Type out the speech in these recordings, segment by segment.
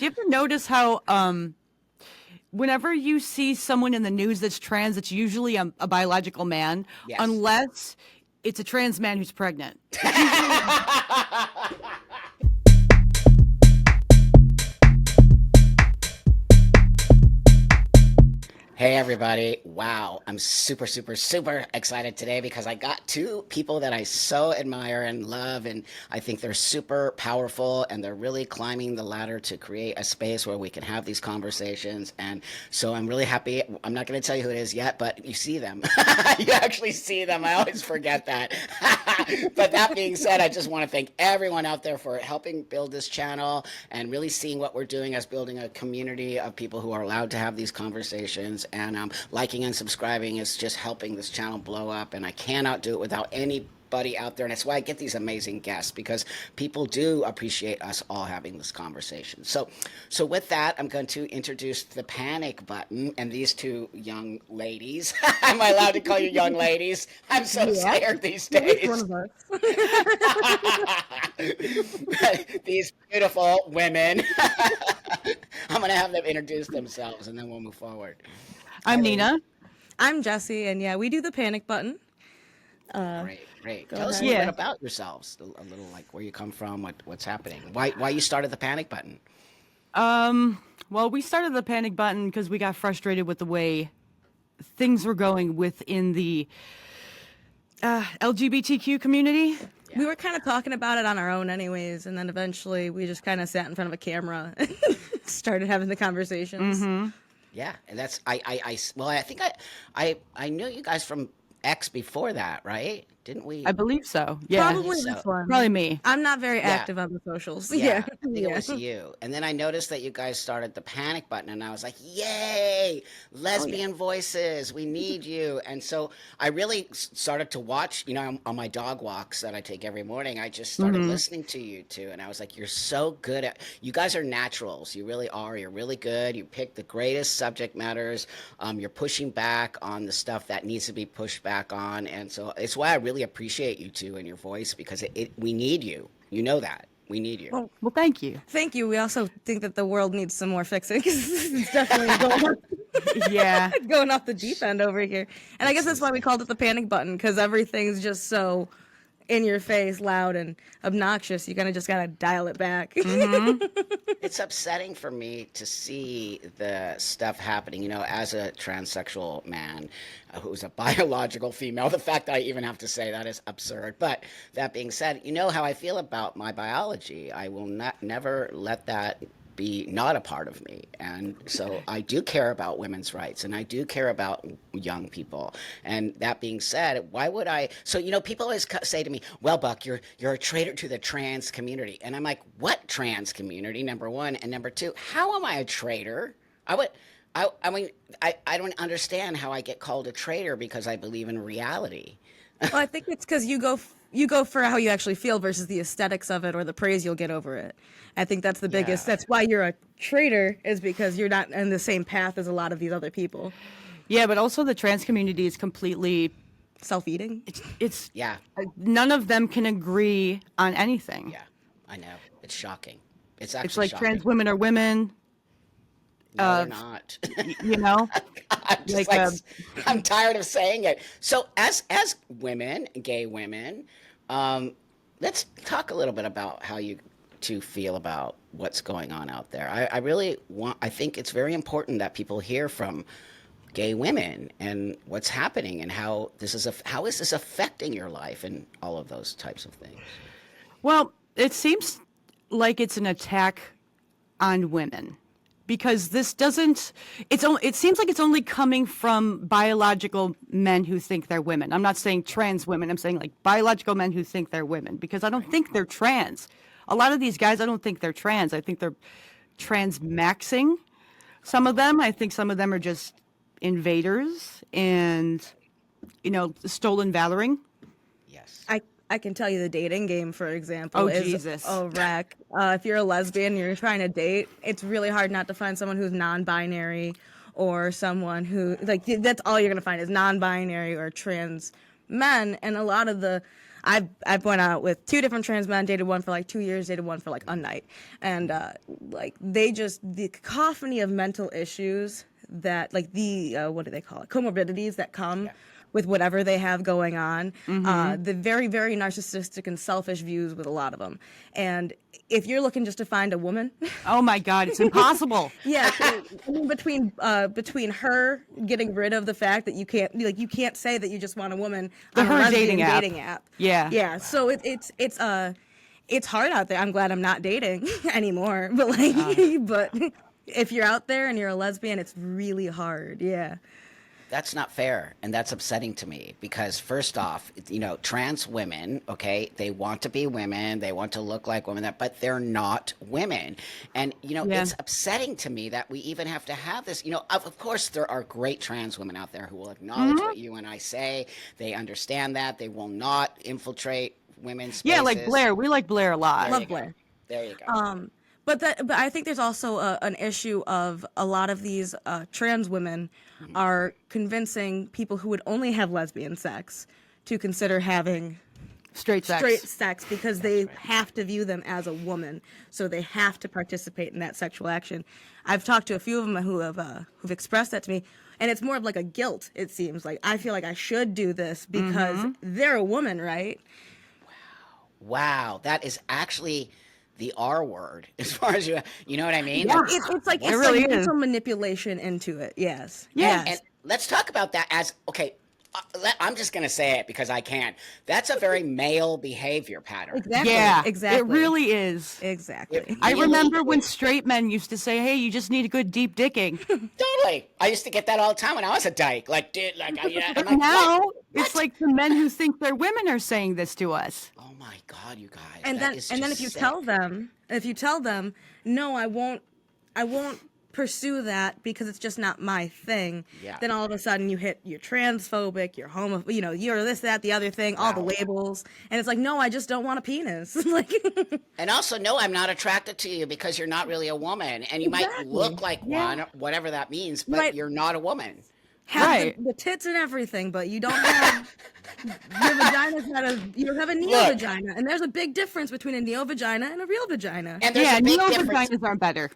Do you ever notice how whenever you see someone in the news that's trans, it's usually a biological man, Yes. unless it's a trans man who's pregnant. It's usually Hey everybody. Wow. I'm super, super, super excited today because I got two people that I so admire and love, and I think they're super powerful and they're really climbing the ladder to create a space where we can have these conversations. And so I'm really happy. I'm not going to tell you who it is yet, but you see them. You actually see them. I always forget that. But that being said, I just want to thank everyone out there for helping build this channel and really seeing what we're doing as building a community of people who are allowed to have these conversations. And liking and subscribing is just helping this channel blow up. And I cannot do it without anybody out there. And that's why I get these amazing guests, because people do appreciate us all having this conversation. So with that, I'm going to introduce the panic button and these two young ladies. Am I allowed to call you young ladies? I'm so Yeah. scared these At least one days. of us. These beautiful women. I'm going to have them introduce themselves and then we'll move forward. I'm Nina. I'm Jesse, and yeah, we do the panic button. Great, great. Go Tell us a ahead. little bit Yeah. about yourselves, a little like where you come from, what's happening, why you started the panic button. Well, we started the panic button because we got frustrated with the way things were going within the LGBTQ community. We were kind of talking about it on our own anyways, and then eventually we just kind of sat in front of a camera and started having the conversations. Yeah, and that's well, I think I knew you guys from X before that, right? Didn't we? I believe so. Yeah. Probably so. this one. Probably me. I'm not very Yeah. active on the socials. Yeah, I think it Yeah. was you. And then I noticed that you guys started the panic button, and I was like, yay, lesbian voices, we need you. And so I really started to watch, on my dog walks that I take every morning, I just started listening to you two, and I was like, you're so good at, you guys are naturals, you really are, you're really good, you pick the greatest subject matters, you're pushing back on the stuff that needs to be pushed back on, and so it's why I really appreciate you two and your voice, because we need you. You know that. We need you. Well, thank you. Thank you. We also think that the world needs some more fixing. It's definitely Yeah. going off the deep end over here. And I guess that's why we called it the panic button, because everything's just so in your face, loud and obnoxious. You kind of just gotta dial it back. It's upsetting for me to see the stuff happening, as a transsexual man who's a biological female. The fact that I even have to say that is absurd. But that being said, you know how I feel about my biology. I will never let that be not a part of me. And so I do care about women's rights, and I do care about young people. And that being said, why would I? So, people always say to me, well, Buck, you're a traitor to the trans community. And I'm like, what trans community, number one? And number two, how am I a traitor? I mean, I don't understand how I get called a traitor because I believe in reality. Well, I think it's because you go for how you actually feel versus the aesthetics of it or the praise you'll get over it. I think that's the biggest. Yeah. That's why you're a traitor, is because you're not in the same path as a lot of these other people. Yeah, but also the trans community is completely Self-eating. it's Yeah, none of them can agree on anything. yeah, I know. It's shocking. It's actually It's like shocking. trans women are women, No, they're not. you know? I'm just Like, I'm tired of saying it. So as women, gay women, let's talk a little bit about how you two feel about what's going on out there. I think it's very important that people hear from gay women and what's happening and how is this affecting your life and all of those types of things. Well, it seems like it's an attack on women because this doesn't it seems like it's only coming from biological men who think they're women. I'm not saying trans women. I'm saying like biological men who think they're women, because I don't think they're trans. A lot of these guys, I don't think they're trans. I think they're trans maxing some of them. I think some of them are just invaders and stolen valoring. Yes. I can tell you the dating game, for example, Oh, is Jesus. a wreck. If you're a lesbian, you're trying to date, it's really hard not to find someone who's non-binary or someone who, like, that's all you're going to find is non-binary or trans men. And a lot of the I've went out with 2 different trans men, dated one for like 2 years, dated one for like a night, and like the cacophony of mental issues that like the what do they call it, comorbidities that come with whatever they have going on, the very, very narcissistic and selfish views with a lot of them. And if you're looking just to find a woman, Oh my God, it's impossible. yeah, I mean, between her getting rid of the fact that you can't say that you just want a woman on a her lesbian dating app. Yeah. yeah. So it's hard out there. I'm glad I'm not dating anymore, but like, but if you're out there and you're a lesbian, it's really hard. Yeah. That's not fair, and that's upsetting to me because first off, trans women, okay, they want to be women, they want to look like women, but they're not women. And it's upsetting to me that we even have to have this. Of course there are great trans women out there who will acknowledge what you and I say. They understand that. They will not infiltrate women's spaces. Yeah, like Blair. We like Blair a lot. Love Blair. There you go. But I think there's also an issue of a lot of these trans women are convincing people who would only have lesbian sex to consider having Straight sex. because they have to view them as a woman, so they have to participate in that sexual action. I've talked to a few of them who've expressed that to me, and it's more of like a guilt. It seems like I feel like I should do this because they're a woman, right? Wow, that is actually the R word, as far as you know what I mean? Yeah, it's like It really is. mental manipulation into it. Yes. Yeah. Yes. And let's talk about that as, okay, I'm just going to say it because I can. That's a very male behavior pattern. Exactly. Yeah, Exactly. it really is. Exactly. I Really? remember when straight men used to say, "Hey, you just need a good deep dicking." Totally. I used to get that all the time when I was a dyke. Like, dude, I'm like, Now what? it's like the men who think they're women are saying this to us. Oh my God, you guys. And that then is then just if you sick. tell them, no, I won't pursue that because it's just not my thing. Yeah. Then all of a sudden you're transphobic, you're you're this, that, the other thing, all the labels, and it's like, no, I just don't want a penis. Like, And also, no, I'm not attracted to you because you're not really a woman. And you might look like one, whatever that means, but you're not a woman. have Right. the tits and everything, but you don't have your vagina's not you don't have a neo-vagina, and there's a big difference between a neo-vagina and a real vagina. And there's Yeah, a big neo difference. vaginas aren't better.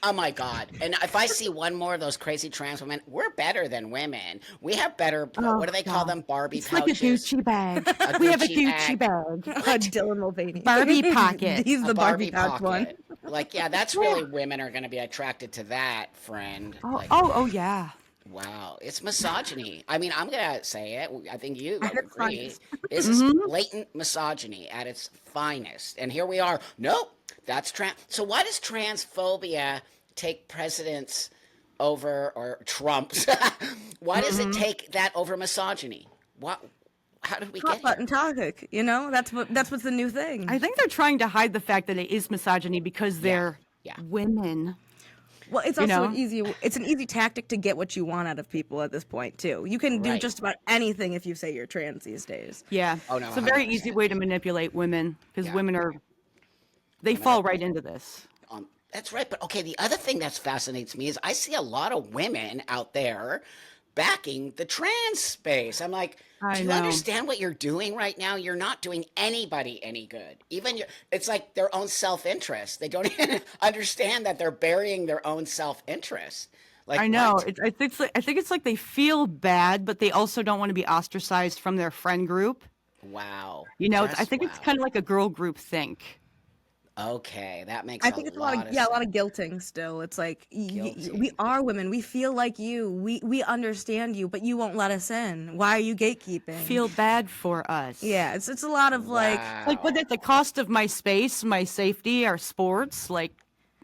Oh my God. And if I see one more of those crazy trans women, we're better than women. We have better, what do they call them? Barbie It's like a pouches. Gucci bag. A We have a Gucci Gucci bag. Dylan Mulvaney. Barbie pocket. He's the A Barbie pouch one. pocket. Like, yeah, that's really women are going to be attracted to that, friend. Like, Oh, yeah. wow. It's misogyny. I mean, I'm going to say it. I think you At its agree. finest. This is blatant misogyny at its finest. And here we are. Nope. That's trans. So why does transphobia take precedence over, or Trump's? Why does it take that over misogyny? What? How did we Hot get button here? topic, that's what's the new thing. I think they're trying to hide the fact that it is misogyny because they're Yeah. women. Well, it's You also know? it's an easy tactic to get what you want out of people at this point too. You can do Right. just about anything if you say you're trans these days. Yeah. Oh, no, It's a very 100%. easy way to manipulate women because Yeah. women they fall right into this. That's right. But okay, the other thing that fascinates me is I see a lot of women out there backing the trans space. I'm like, I do you know. understand what you're doing right now? You're not doing anybody any good. It's like their own self-interest. They don't even understand that they're burying their own self-interest. Like, I know. what? I think it's like they feel bad, but they also don't want to be ostracized from their friend group. Wow. I think it's kind of like a girl group think. Okay, that makes I think it's a lot of sense. guilting still. It's like Guilty. we are women. We feel like you. We understand you, but you won't let us in. Why are you gatekeeping? Feel bad for us. Yeah, it's a lot of like Like, but at the cost of my space, my safety, our sports, like,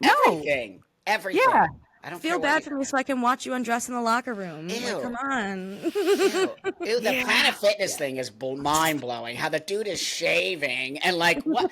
no. Everything. Everything. Yeah. I don't feel care what bad you- for me so I can watch you undress in the locker room. Ew. Like, come on. Ew, the Planet Fitness thing is mind blowing. How the dude is shaving and like what?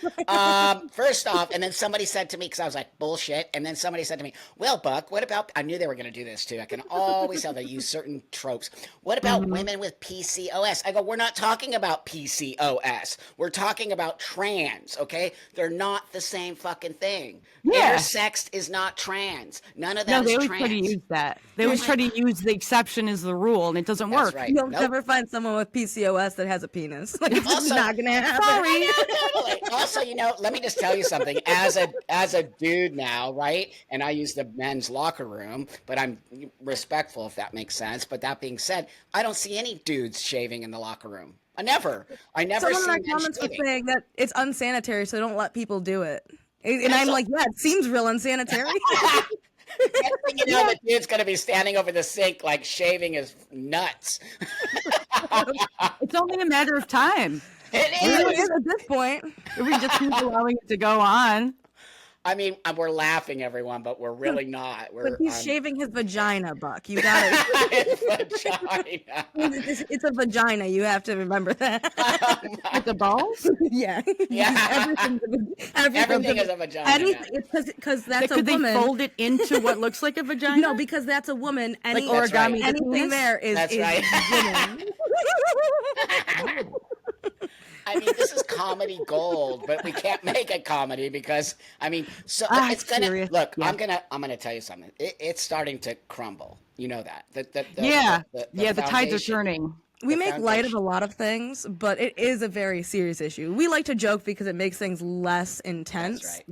First off, and then somebody said to me, because I was like bullshit, and then somebody said to me, "Well, Buck, what about?" I knew they were going to do this too. I can always tell they use certain tropes. What about women with PCOS? I go, we're not talking about PCOS. We're talking about trans. Okay, they're not the same fucking thing. Yeah. Intersexed is not trans. None of that No, as they always try to trans. use that. They always try to use the exception as the rule, and it doesn't That's work. right. You'll Nope. never find someone with PCOS that has a penis. Like, it's just Also, not gonna happen. Sorry. Totally. Also, let me just tell you something. As a dude now, right? And I use the men's locker room, but I'm respectful if that makes sense. But that being said, I don't see any dudes shaving in the locker room. I never Someone see in our men comments was shaving. saying that it's unsanitary, so don't let people do it. And I'm like, yeah, it seems real unsanitary. Next thing you know, the dude's gonna be standing over the sink like shaving his nuts. It's only a matter of time. It Really is. is at this point. If we just keep allowing it to go on. I mean, we're laughing, everyone, but we're really not. But We're he's shaving his vagina, Buck. You got it. his vagina. It's a vagina. You have to remember that. With the balls? Yeah. Yeah. Everything is a vagina. Anything, because that's a Could they woman. fold it into what looks like a vagina? No, because that's a woman. Any Like origami right. the anything penis? there is That's right. women. I mean, this is comedy gold, but we can't make it comedy because so it's gonna serious. look. Yeah. I'm gonna tell you something. It's starting to crumble. You know that. The tides are foundation- turning. We the make light of a foundation. lot of things, but it is a very serious issue. We like to joke because it makes things less intense. That's right.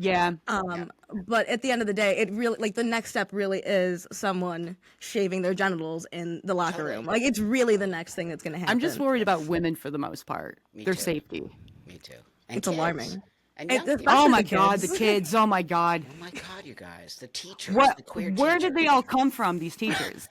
Yeah. But at the end of the day, it really, like, the next step really is someone shaving their genitals in the locker room. Like, it's really the next thing that's going to happen. I'm just worried about women for the most part. Their too. safety. Me too. And It's kids. alarming. And It- young it's people. not- Oh Especially my the God, kids. the kids. Oh my God. Oh my God, you guys, the teachers, What? the queer Where did teachers. they all come from? These teachers.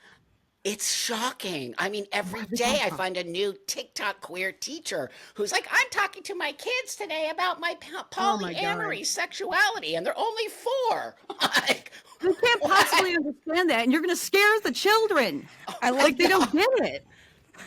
It's shocking. I mean, every day I find a new TikTok queer teacher who's like, I'm talking to my kids today about my Oh my polyamory sexuality, and they're only 4. Like, They can't possibly understand that, and you're going to scare the children. I love Like they don't get it.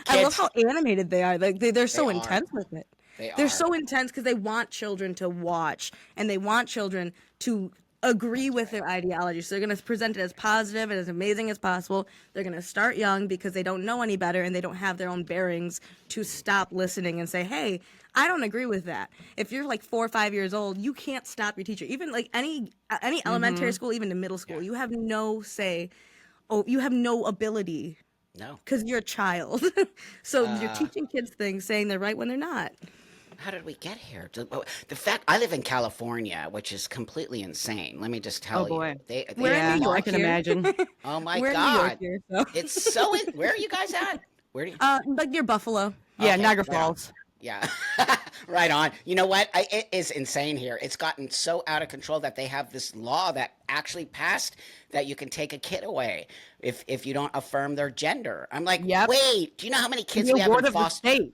I love Kids- how animated they are. Like they're so They are. intense with it. They They're are. so intense because they want children to watch and they want children to agree with their ideology. So they're going to present it as positive and as amazing as possible. They're going to start young because they don't know any better and they don't have their own bearings to stop listening and say, "Hey, I don't agree with that." If you're like 4 or 5 years old, you can't stop your teacher. Even like any elementary school, even to middle school, you have no say. Oh, you have no ability no. because you're a child. So you're teaching kids things, saying they're right when they're not. How did we get here? The fact I live in California, which is completely insane. Let me just tell Oh boy. you. They We're in Yeah, New York I can here. imagine. Oh my We're in New York God. here, so. It's so. Where are you guys at? Where do you? Like near Buffalo. Yeah, Okay, Niagara right on. Falls. Yeah, right on. You know what? It is insane here. It's gotten so out of control that they have this law that actually passed that you can take a kid away if you don't affirm their gender. I'm like, Yep. wait, do you know how many kids The we have award in of the foster? state.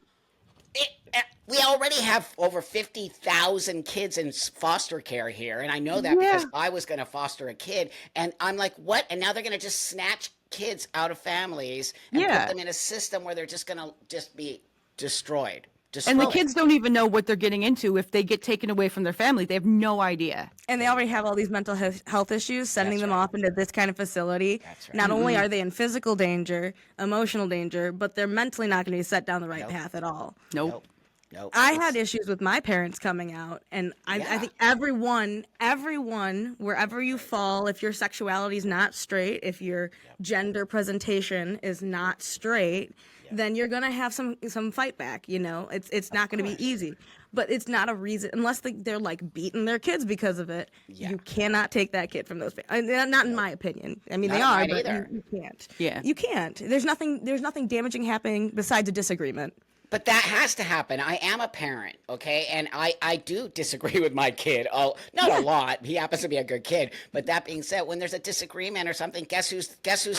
We already have over 50,000 kids in foster care here, and I know that because I was going to foster a kid, and I'm like, what? And now they're going to just snatch kids out of families and Yeah. put them in a system where they're just going to just be destroyed. And the Destroyed. kids don't even know what they're getting into if they get taken away from their family. They have no idea. And they already have all these mental health issues, sending That's them right. off into this kind of facility. That's right. Not only are they in physical danger, emotional danger, but they're mentally not going to be set down the right path at all. Nope. Nope. I had issues with my parents coming out, and I Yeah. think everyone, wherever you fall, if your sexuality is not straight, if your gender presentation is not straight, then you're gonna have some fight back. You know, it's not gonna be easy, but it's not a reason unless they're like beating their kids because of it. Yeah. You cannot take that kid from those. Not in my opinion. I mean, Not they in are, mine but either. you can't. Yeah. you can't. There's nothing damaging happening besides a disagreement. But that has to happen. I am a parent, okay? And I do disagree with my kid. Oh, not a lot. He happens to be a good kid. But that being said, when there's a disagreement or something, guess who's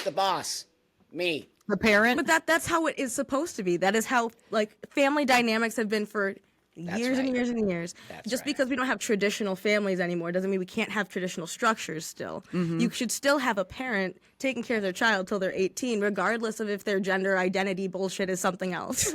the boss? Me. The parent. But that's how it is supposed to be. That is how like family dynamics have been for years and right. years and years. That's Just right. because we don't have traditional families anymore doesn't mean we can't have traditional structures still. You should still have a parent taking care of their child till they're 18, regardless of if their gender identity bullshit is something else.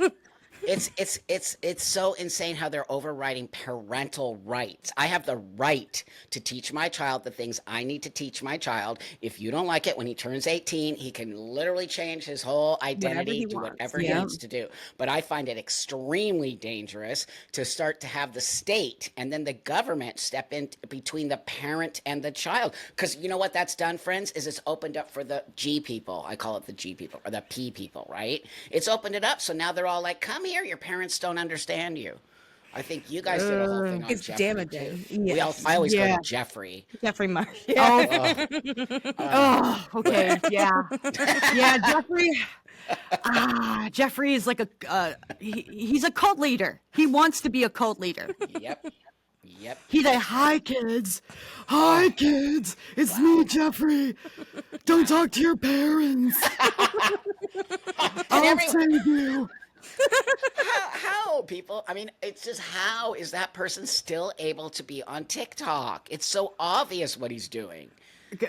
It's so insane how they're overriding parental rights. I have the right to teach my child the things I need to teach my child. If you don't like it when he turns 18, he can literally change his whole Whatever identity, he do wants. whatever he Yeah. needs to do. But I find it extremely dangerous to start to have the state and then the government step in between the parent and the child. Because you know what that's done, friends, is it's opened up for the G people. I call it the G people or the P people, right? It's opened it up. So now they're all like, come here, your parents don't understand you. I think you guys did a whole thing on It's Jeffrey too. damaging. Yes. I always go to Yeah. Jeffrey. Jeffrey Marsh. Oh, Oh, okay. Yeah. Yeah. Jeffrey. Jeffrey is like he's a cult leader. He wants to be a cult leader. yep, yep. He's like, hi, kids. Hi, kids. It's me, Jeffrey. Don't talk to your parents. I'll every- save you. How people? I mean, it's just how is that person still able to be on TikTok? It's so obvious what he's doing.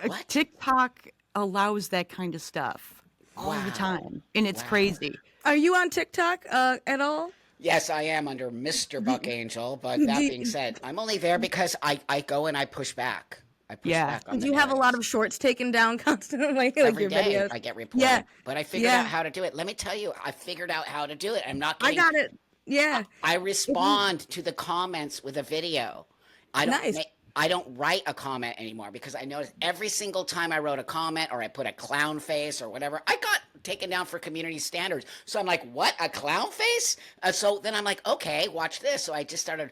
What? TikTok allows that kind of stuff all the Wow. time, and it's crazy. Are you on TikTok at all? Yes, I am under Mr. Buck Angel, but that being said, I'm only there because I go and I push back. I push Yeah. back on Do the you have a lot narratives. of shorts taken down constantly, like Every your day videos? I get reported, Yeah. but I figured Yeah. out how to do it. Let me tell you, I figured out how to do it. I'm not I getting. got it. Yeah. I respond to the comments with a video. I don't. Nice. I don't write a comment anymore because I noticed every single time I wrote a comment or I put a clown face or whatever, I got taken down for community standards. So I'm like, what? A clown face? So then I'm like, okay, watch this. So I just started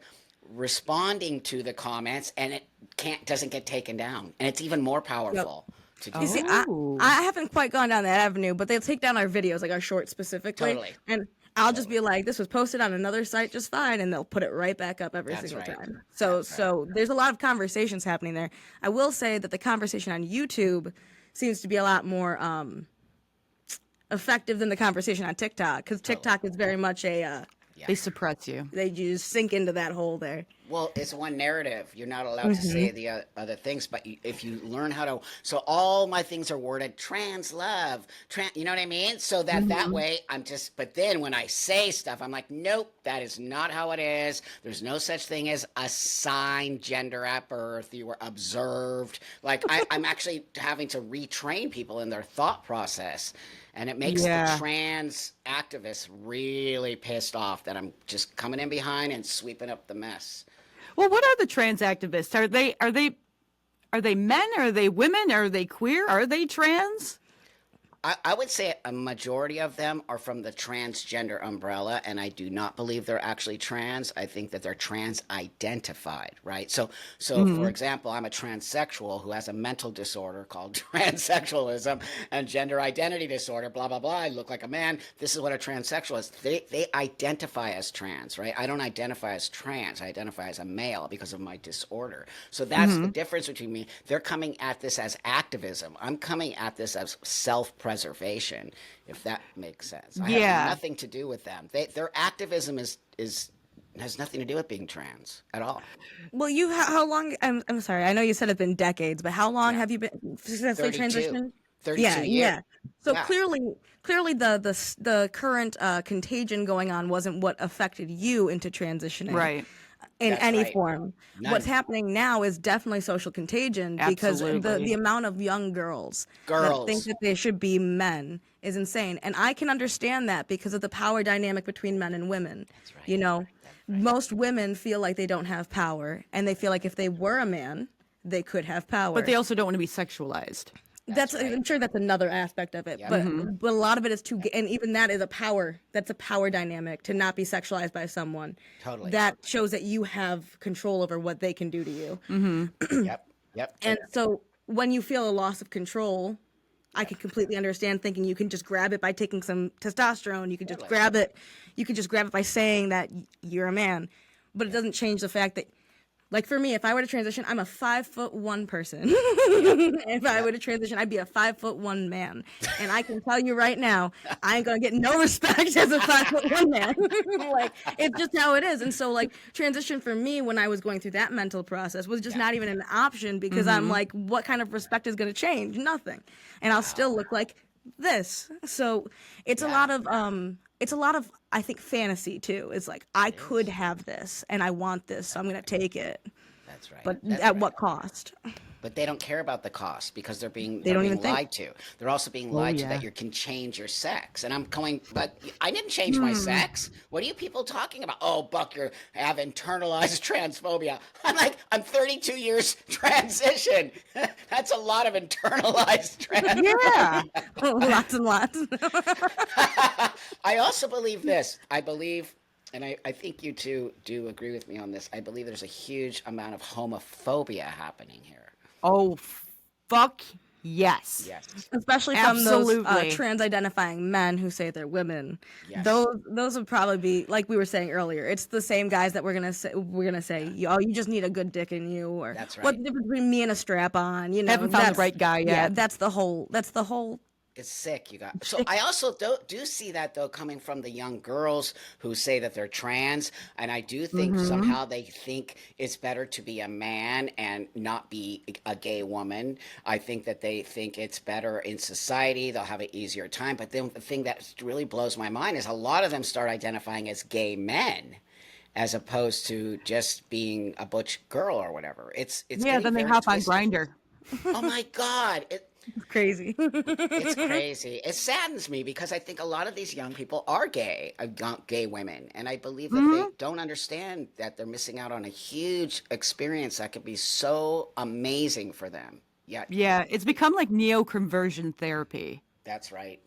responding to the comments, and it doesn't get taken down, and it's even more powerful to do. You see, Oh. I haven't quite gone down that avenue, but they'll take down our videos, like our shorts specifically. Totally. And I'll just be like, this was posted on another site just fine, and they'll put it right back up every That's single right. time. So there's a lot of conversations happening there. I will say that the conversation on YouTube seems to be a lot more effective than the conversation on TikTok, because TikTok is very much a They suppress you. they just sink into that hole there. Well, it's one narrative. You're not allowed to say the other things, but if you learn how to, so all my things are worded trans love, you know what I mean? So that way but then when I say stuff, I'm like, nope, that is not how it is. There's no such thing as assigned gender at birth. You were observed. Like I'm actually having to retrain people in their thought process. And it makes the trans activists really pissed off that I'm just coming in behind and sweeping up the mess. Well, what are the trans activists? Are they men? Are they women? Are they queer? Are they trans? I would say a majority of them are from the transgender umbrella, and I do not believe they're actually trans. I think that they're trans identified, right? So for example, I'm a transsexual who has a mental disorder called transsexualism and gender identity disorder, blah, blah, blah. I look like a man. This is what a transsexual is. They identify as trans, right? I don't identify as trans. I identify as a male because of my disorder. So that's the difference between me. They're coming at this as activism. I'm coming at this as self-preservation, if that makes sense. I have nothing to do with them. Their activism has nothing to do with being trans at all. Well, how long? I'm sorry. I know you said it's been decades, but how long have you been successfully 32. transitioned? 32 Yeah, years. yeah. So Yeah. clearly, the current contagion going on wasn't what affected you into transitioning, Right. In That's any right. form. None. What's happening now is definitely social contagion, because Absolutely. the amount of young girls that think that they should be men is insane. And I can understand that because of the power dynamic between men and women. That's right. You know, most women feel like they don't have power, and they feel like if they were a man, they could have power. But they also don't want to be sexualized. That's I'm sure that's another aspect of it, Yep. but a lot of it is and even that is a power. That's a power dynamic to not be sexualized by someone. Totally. That shows that you have control over what they can do to you. Yep. And so when you feel a loss of control, I can completely understand thinking you can just grab it by taking some testosterone. You can just grab it. You can just grab it by saying that you're a man, but it doesn't change the fact that. Like for me, if I were to transition, I'm a 5'1" person. If I were to transition, I'd be a 5'1" man. And I can tell you right now, I ain't gonna get no respect as a 5'1" man. Like it's just how it is. And so like transition for me when I was going through that mental process was just not even an option, because I'm like, what kind of respect is gonna change? Nothing. And I'll still look like this. So it's a lot of it's a lot of, I think, fantasy too. It's like, I It could is. have this and I want this, so I'm going to take it. That's right. But That's at right. what cost? But they don't care about the cost because They they're don't being even think. lied to. They're also being Oh lied to yeah. that you can change your sex. And I'm going, but I didn't change my sex. What are you people talking about? Oh, Buck, you have internalized transphobia. I'm like, I'm 32 years transition. That's a lot of internalized Yeah. transphobia. Lots and lots. I also believe this. I believe, and I think you two do agree with me on this. I believe there's a huge amount of homophobia happening here. Oh, fuck yes. Yes. Especially from those Absolutely. trans-identifying men who say they're women. Yes. Those would probably be, like we were saying earlier. It's the same guys that we're gonna say, oh, you just need a good dick in you, or That's what's right. the difference between me and a strap-on? You know, Haven't found the right guy yeah, yet. that's the whole. It's sick, you got. So I also do see that though coming from the young girls who say that they're trans, and I do think Mm-hmm. somehow they think it's better to be a man and not be a gay woman. I think that they think it's better in society. They'll have an easier time. But then the thing that really blows my mind is a lot of them start identifying as gay men as opposed to just being a butch girl or whatever. It's Yeah, getting then they very hop on twisted. Grinder. Oh my God. It's crazy. It's crazy. It saddens me because I think a lot of these young people are gay, gay women, and I believe that they don't understand that they're missing out on a huge experience that could be so amazing for them. Yeah, Yeah, it's become like neoconversion therapy. that's right.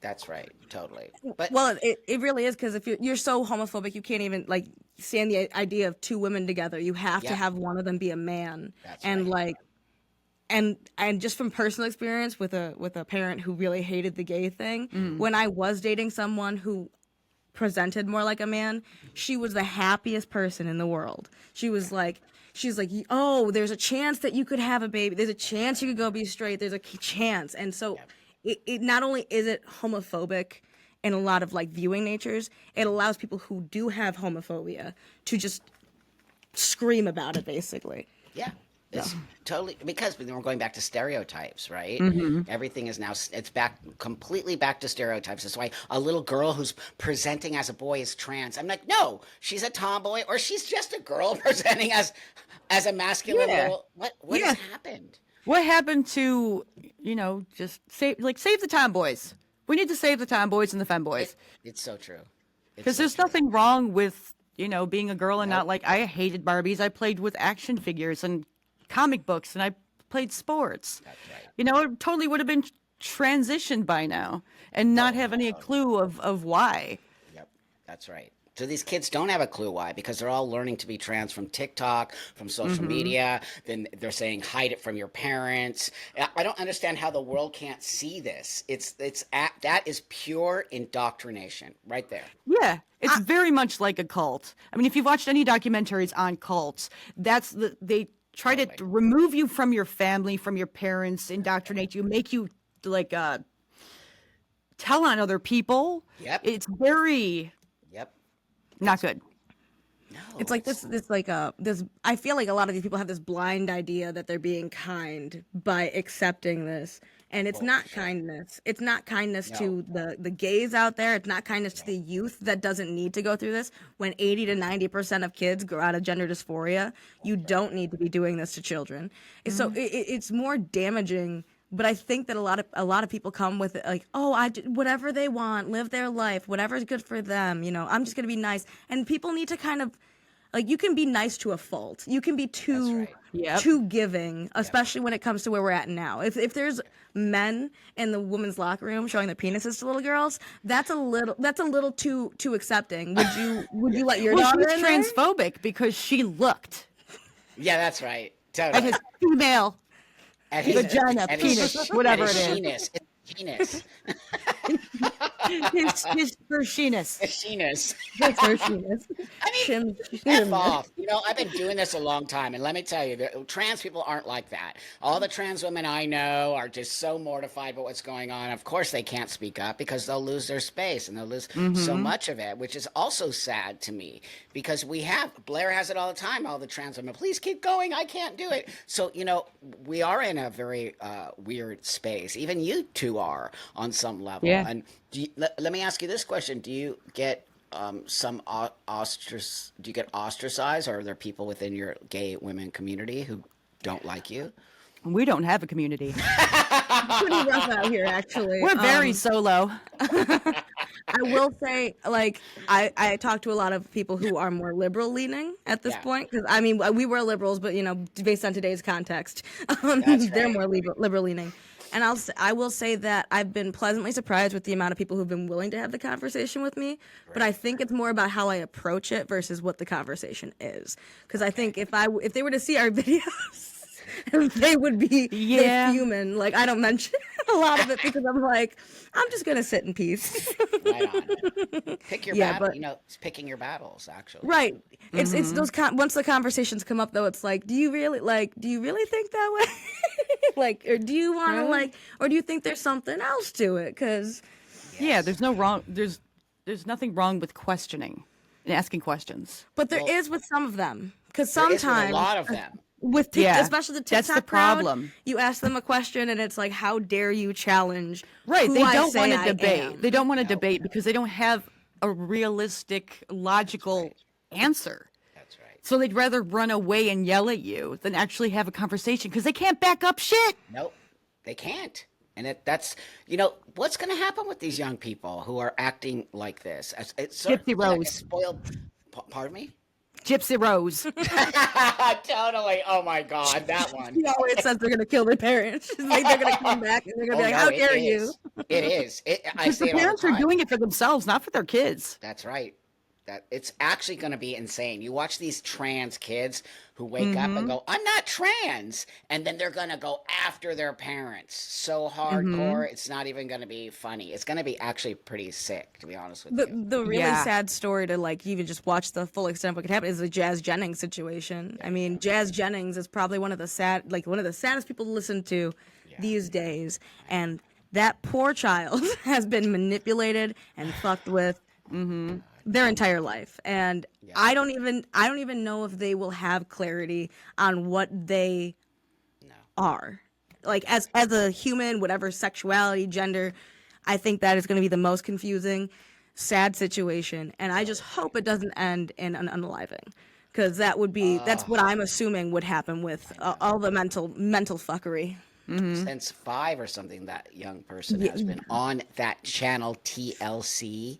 That's right. Totally. But Well, it really is, because if you're so homophobic, you can't even like stand the idea of two women together. You have to yeah, have one of them be a man, that's and right. like and just from personal experience with a parent who really hated the gay thing, when I was dating someone who presented more like a man, she was the happiest person in the world. She's like, oh, there's a chance that you could have a baby. There's a chance you could go be straight. There's a chance. And so Yep. it not only is it homophobic in a lot of like viewing natures, it allows people who do have homophobia to just scream about it, basically. Yeah. It's totally because we're going back to stereotypes, right? Everything is now it's back completely back to stereotypes. That's why a little girl who's presenting as a boy is trans. I'm like, no, she's a tomboy or she's just a girl presenting as a masculine Yeah. little. What Yeah. has happened? What happened to, just save the tomboys? We need to save the tomboys and the femboys. It's so true. It's Because so there's true. nothing wrong with, being a girl and not Nope. like, I hated Barbies. I played with action figures and comic books and I played sports. That's right. It totally would have been transitioned by now and not have any clue of why. Yep, that's right. So these kids don't have a clue why because they're all learning to be trans from TikTok, from social media. Then they're saying hide it from your parents. I don't understand how the world can't see this. That is pure indoctrination right there. Yeah, it's very much like a cult. I mean, if you've watched any documentaries on cults, they try to Totally. remove you from your family, from your parents, indoctrinate you, make you like tell on other people. Yep. It's very Yep. not good. No. It's like this. I feel like a lot of these people have this blind idea that they're being kind by accepting this, and it's not kindness. It's not kindness to the gays out there. It's not kindness to the youth that doesn't need to go through this. When 80 to 90% of kids grow out of gender dysphoria, you don't need to be doing this to children. So it's more damaging. But I think that a lot of people come with it like, oh, whatever they want, live their life, whatever's good for them. I'm just gonna be nice. And people need to kind of like, you can be nice to a fault. You can be too right. Yep. too giving, especially when it comes to where we're at now. If there's men in the women's locker room showing their penises to little girls, that's a little too accepting. Would you let your Well, daughter she's in there? transphobic because she looked Yeah, that's right. at Totally. his female And vagina, and penis, whatever and it is. sheeness. It's penis. His her sheeness. It's sheeness. That's where she is. I mean, F off. I've been doing this a long time, and let me tell you, trans people aren't like that. All the trans women I know are just so mortified by what's going on. Of course, they can't speak up because they'll lose their space and they'll lose so much of it, which is also sad to me because Blair has it all the time, all the trans women, please keep going, I can't do it. So, we are in a very weird space. Even you two are on some level. Yeah. And let me ask you this question: do you get do you get ostracized, or are there people within your gay women community who don't like you? We don't have a community. Pretty rough out here, actually. We're very solo. I will say, like, I talk to a lot of people who are more liberal leaning at this Yeah. point, because I mean, we were liberals, but based on today's context, That's they're right. more liberal leaning. And I will say that I've been pleasantly surprised with the amount of people who've been willing to have the conversation with me. But I think it's more about how I approach it versus what the conversation is. Because I think if they were to see our videos, they would be Yeah. human. Like, I don't mention a lot of it because I'm like, I'm just gonna sit in peace. Right on. Pick your Yeah, battle. but- You know, it's picking your battles, actually. Right. It's those once the conversations come up though, it's like, do you really think that way? Like, or do you want to Right. or do you think there's something else to it? Because Yeah, there's no wrong. There's nothing wrong with questioning and asking questions. but there is with some of them. Because There is with sometimes a lot of them. with Yeah, especially the TikTok that's the crowd, problem. you ask them a question and it's like, how dare you challenge? Right. who They I don't say want to I debate. am? They don't want to debate because they don't have a realistic, logical answer. That's right. So they'd rather run away and yell at you than actually have a conversation because they can't back up shit. Nope, they can't. And that's what's going to happen with these young people who are acting like this. It's sort Gypsy of like a Rose. spoiled. Pardon me. Gypsy Rose. Totally. Oh my God, that one. She always says they're gonna kill their parents. She's like, they're gonna come back and they're gonna be like, no, how it dare you? is. It is. I Because say the it all the parents are time. doing it for themselves, not for their kids. That's right. That it's actually going to be insane. You watch these trans kids who wake up and go, "I'm not trans," and then they're going to go after their parents so hardcore. It's not even going to be funny. It's going to be actually pretty sick, to be honest with you. The really Yeah. sad story to like even just watch the full extent of what could happen is the Jazz Jennings situation. I mean, Jazz Jennings is probably one of the saddest people to listen to these days, and that poor child has been manipulated and fucked with their entire life, and I don't even know if they will have clarity on what they are like as a human, whatever sexuality, gender. I think that is going to be the most confusing, sad situation, and I just hope it doesn't end in an unaliving, because that's what I'm assuming would happen with all the mental fuckery. Since 5 or something, that young person has been on that channel TLC.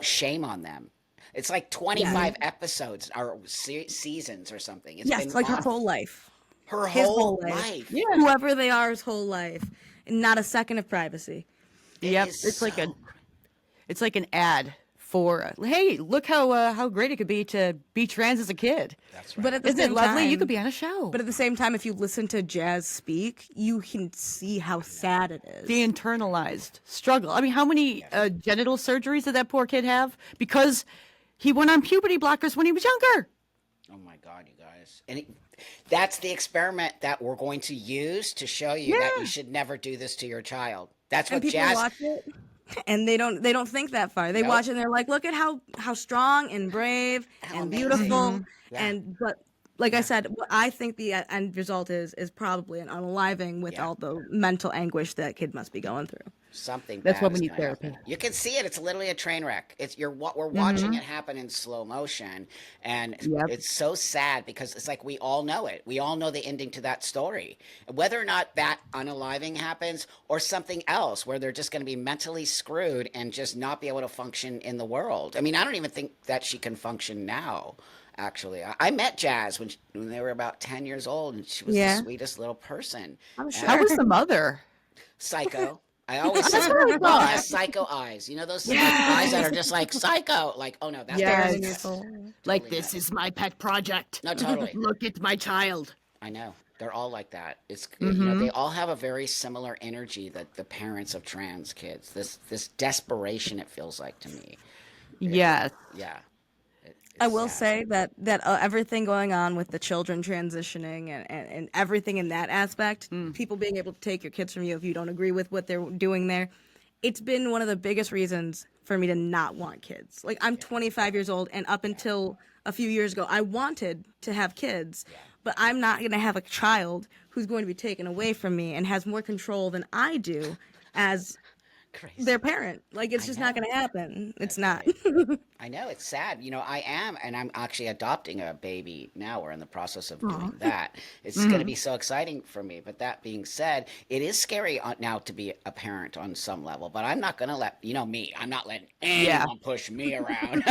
Shame on them. It's like 25 episodes or seasons or something. It's Yes, been like her on whole life. her His whole life. Yeah. Whoever they are, his whole life, and not a second of privacy. Yep. is It's like so- it's like an ad for, hey, look how great it could be to be trans as a kid. That's right. But at the Isn't same it lovely? time, You could be on a show. But at the same time, if you listen to Jazz speak, you can see how sad it is. The internalized struggle. I mean, how many genital surgeries did that poor kid have? Because he went on puberty blockers when he was younger. Oh my God, you guys. And that's the experiment that we're going to use to show you that you should never do this to your child. That's And what people Jazz. watch it, and they don't think that far. They watch it and they're like, look at how strong and brave How and amazing. beautiful. Yeah. But like I said, what I think the end result is probably an unaliving with all the mental anguish that kid must be going through. Something That's bad why we is need gonna happen. therapy. You can see it. It's literally a train wreck. We're watching it happen in slow motion, and Yep. it's so sad because it's like we all know it. We all know the ending to that story. Whether or not that unaliving happens or something else where they're just going to be mentally screwed and just not be able to function in the world. I mean, I don't even think that she can function now. Actually, I met Jazz when they were about 10 years old, and she was the sweetest little person. I'm sure. How was the mother? Psycho. I always say mom has psycho eyes. You know those eyes that are just like psycho. Like, oh no, that's Yes. not Like, this is my pet project. No, totally. Look at my child. I know. They're all like that. It's Mm-hmm. they all have a very similar energy that the parents of trans kids. This desperation, it feels like to me. Yes. Yeah. I will say that everything going on with the children transitioning and everything in that aspect, people being able to take your kids from you if you don't agree with what they're doing there, it's been one of the biggest reasons for me to not want kids. Like, I'm 25 years old, and up until a few years ago, I wanted to have kids, but I'm not going to have a child who's going to be taken away from me and has more control than I do as crazy. their parent. Like, it's I just not know. going to happen. It's That's not. right. I know it's sad. I am, and I'm actually adopting a baby now. We're in the process of Aw. doing that. It's going to be so exciting for me. But that being said, it is scary now to be a parent on some level. But I'm not going to let me. I'm not letting Yeah. anyone push me around.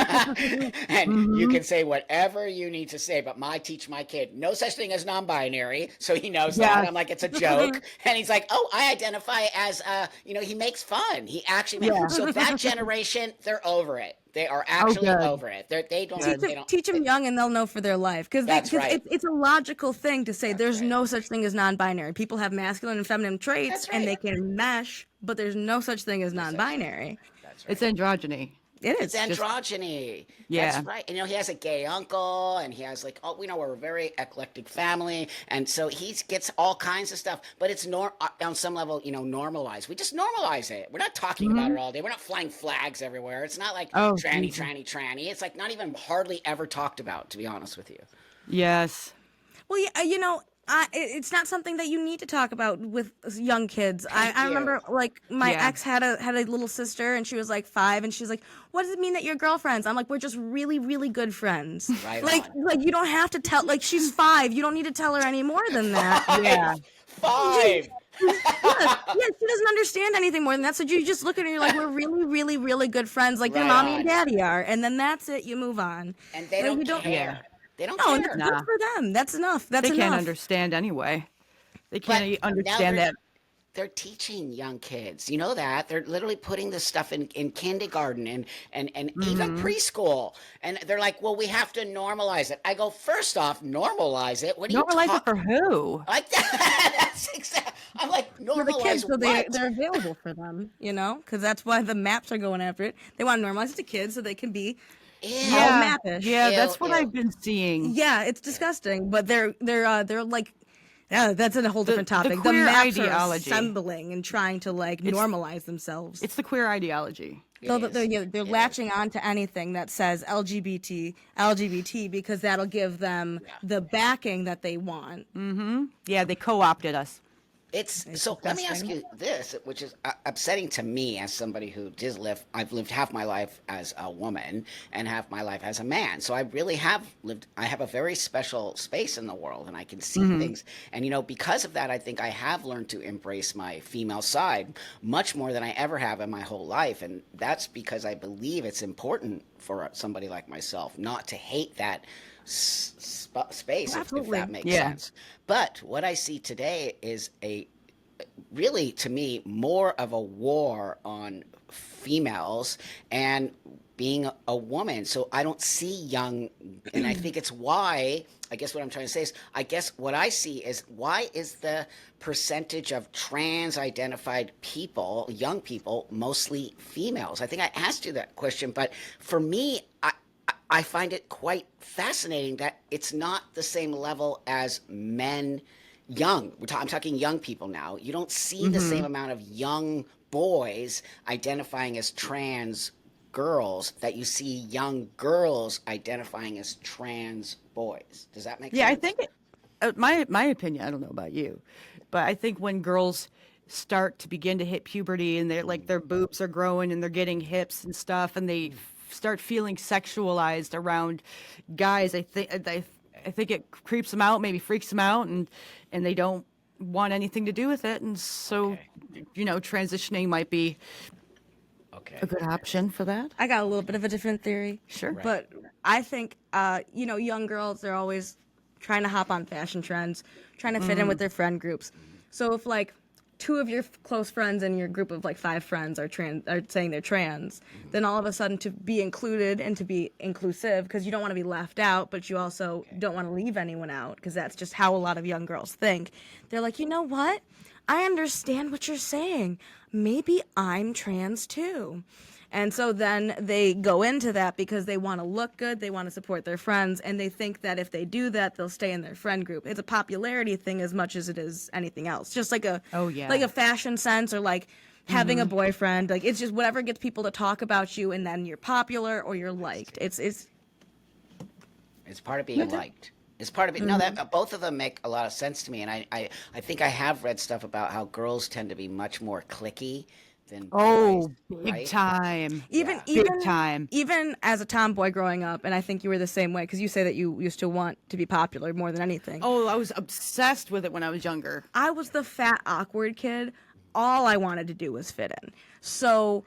And you Hmm. can say whatever you need to say. But I teach my kid no such thing as non-binary, so he knows that. Yes. I'm like, it's a joke, and he's like, oh, I identify as he makes fun. He actually Yeah. so that generation, they're over it. They are Oh, actually good. over it. They don't. Good. They don't. Teach them young and they'll know for their life because That's because right. it's a logical thing to say That's there's right. no such thing as non-binary. People have masculine and feminine traits That's and right. they can mesh, but there's no such thing as No such thing. non-binary. That's It's right. androgyny. It It's is. Just androgyny. That's yeah. right. And he has a gay uncle, and he has like, oh, we know we're a very eclectic family, and so he gets all kinds of stuff. But it's on some level, normalized. We just normalize it. We're not talking about it Hmm. all day. We're not flying flags everywhere. It's not like Oh, tranny, Jesus. tranny, tranny. It's like not even hardly ever talked about, to be honest with you. Yes. Well, yeah, it's not something that you need to talk about with young kids. Thank I you. remember like my Yeah. ex had a little sister and she was like 5 and she's like, "What does it mean that you're girlfriends?" I'm like, "We're just really really good friends." Right Like on. like you don't have to tell like she's 5. You don't need to tell her any more than that. Yeah. Five. Five. Yeah, yeah, she doesn't understand anything more than that. So you just look at her and you're like, "We're really really really good friends like your Right mommy and on. daddy are." And then that's it, you move on. And they Like don't you don't Yeah. care. They don't No, and that's care. good Nah. for them. That's enough. That's They can't enough. understand anyway. They But can't now understand that. they're teaching young kids. You know that they're literally putting this stuff in kindergarten and even Hmm. preschool. And they're like, well, we have to normalize it. I go, first off, normalize it. What are you Normalize it talking for who? like that? That's exactly. I'm like, For the normalize kids, so what? they're available for them, because that's why the maps are going after it. They want to normalize it to kids so they can be all Ew, Yeah. mappish. Yeah. ew, That's what ew, I've been seeing. Yeah, it's ew. disgusting, but they're like, yeah, that's a whole The different the topic. The queer maps are ideology. assembling and trying to like It's normalize themselves. it's the queer ideology. It So that is. they're It is. latching on to anything that says LGBT, because that'll give them Yeah. the backing that they want. Yeah. They co-opted us. It's It's so. Let me ask disgusting. you this, which is upsetting to me as somebody who does live. I've lived half my life as a woman and half my life as a man. So I really have lived. I have a very special space in the world, and I can see things. And because of that, I think I have learned to embrace my female side much more than I ever have in my whole life. And that's because I believe it's important for somebody like myself not to hate that space, if Absolutely. that makes Yeah. sense. But what I see today is really, to me, more of a war on females and being a woman. So I don't see young, and I think it's why. I guess what I'm trying to say is, I guess what I see is, why is the percentage of trans identified people, young people, mostly females? I think I asked you that question, but for me, I find it quite fascinating that it's not the same level as men young. I'm talking young people now. You don't see the same amount of young boys identifying as trans girls that you see young girls identifying as trans boys. Does that make Yeah. I sense? think my opinion. I don't know about you, but I think when girls start to begin to hit puberty and they're like their boobs are growing and they're getting hips and stuff and they start feeling sexualized around guys, I think it creeps them out, maybe freaks them out, and they don't want anything to do with it, and so Okay. transitioning might be Okay. a good option for that. I got a little bit of a different theory. Sure. Right. But I think, young girls, they're always trying to hop on fashion trends, trying to fit in with their friend groups. So if like two of your close friends in your group of like 5 friends are saying they're trans, then all of a sudden to be included and to be inclusive, because you don't want to be left out, but you also don't want to leave anyone out, because that's just how a lot of young girls think. They're like, you know what? I understand what you're saying. Maybe I'm trans too. And so then they go into that because they want to look good, they want to support their friends, and they think that if they do that, they'll stay in their friend group. It's a popularity thing as much as it is anything else. Just like Oh, yeah. like a fashion sense, or like having a boyfriend. Like, it's just whatever gets people to talk about you, and then you're popular or you're liked. It's It's part of being liked. It's part of it. No, that both of them make a lot of sense to me, and I think I have read stuff about how girls tend to be much more cliquey than boys, Oh, big right? time. Even Yeah. Big even time. even as a tomboy growing up, and I think you were the same way because you say that you used to want to be popular more than anything. Oh, I was obsessed with it when I was younger. I was the fat, awkward kid. All I wanted to do was fit in. So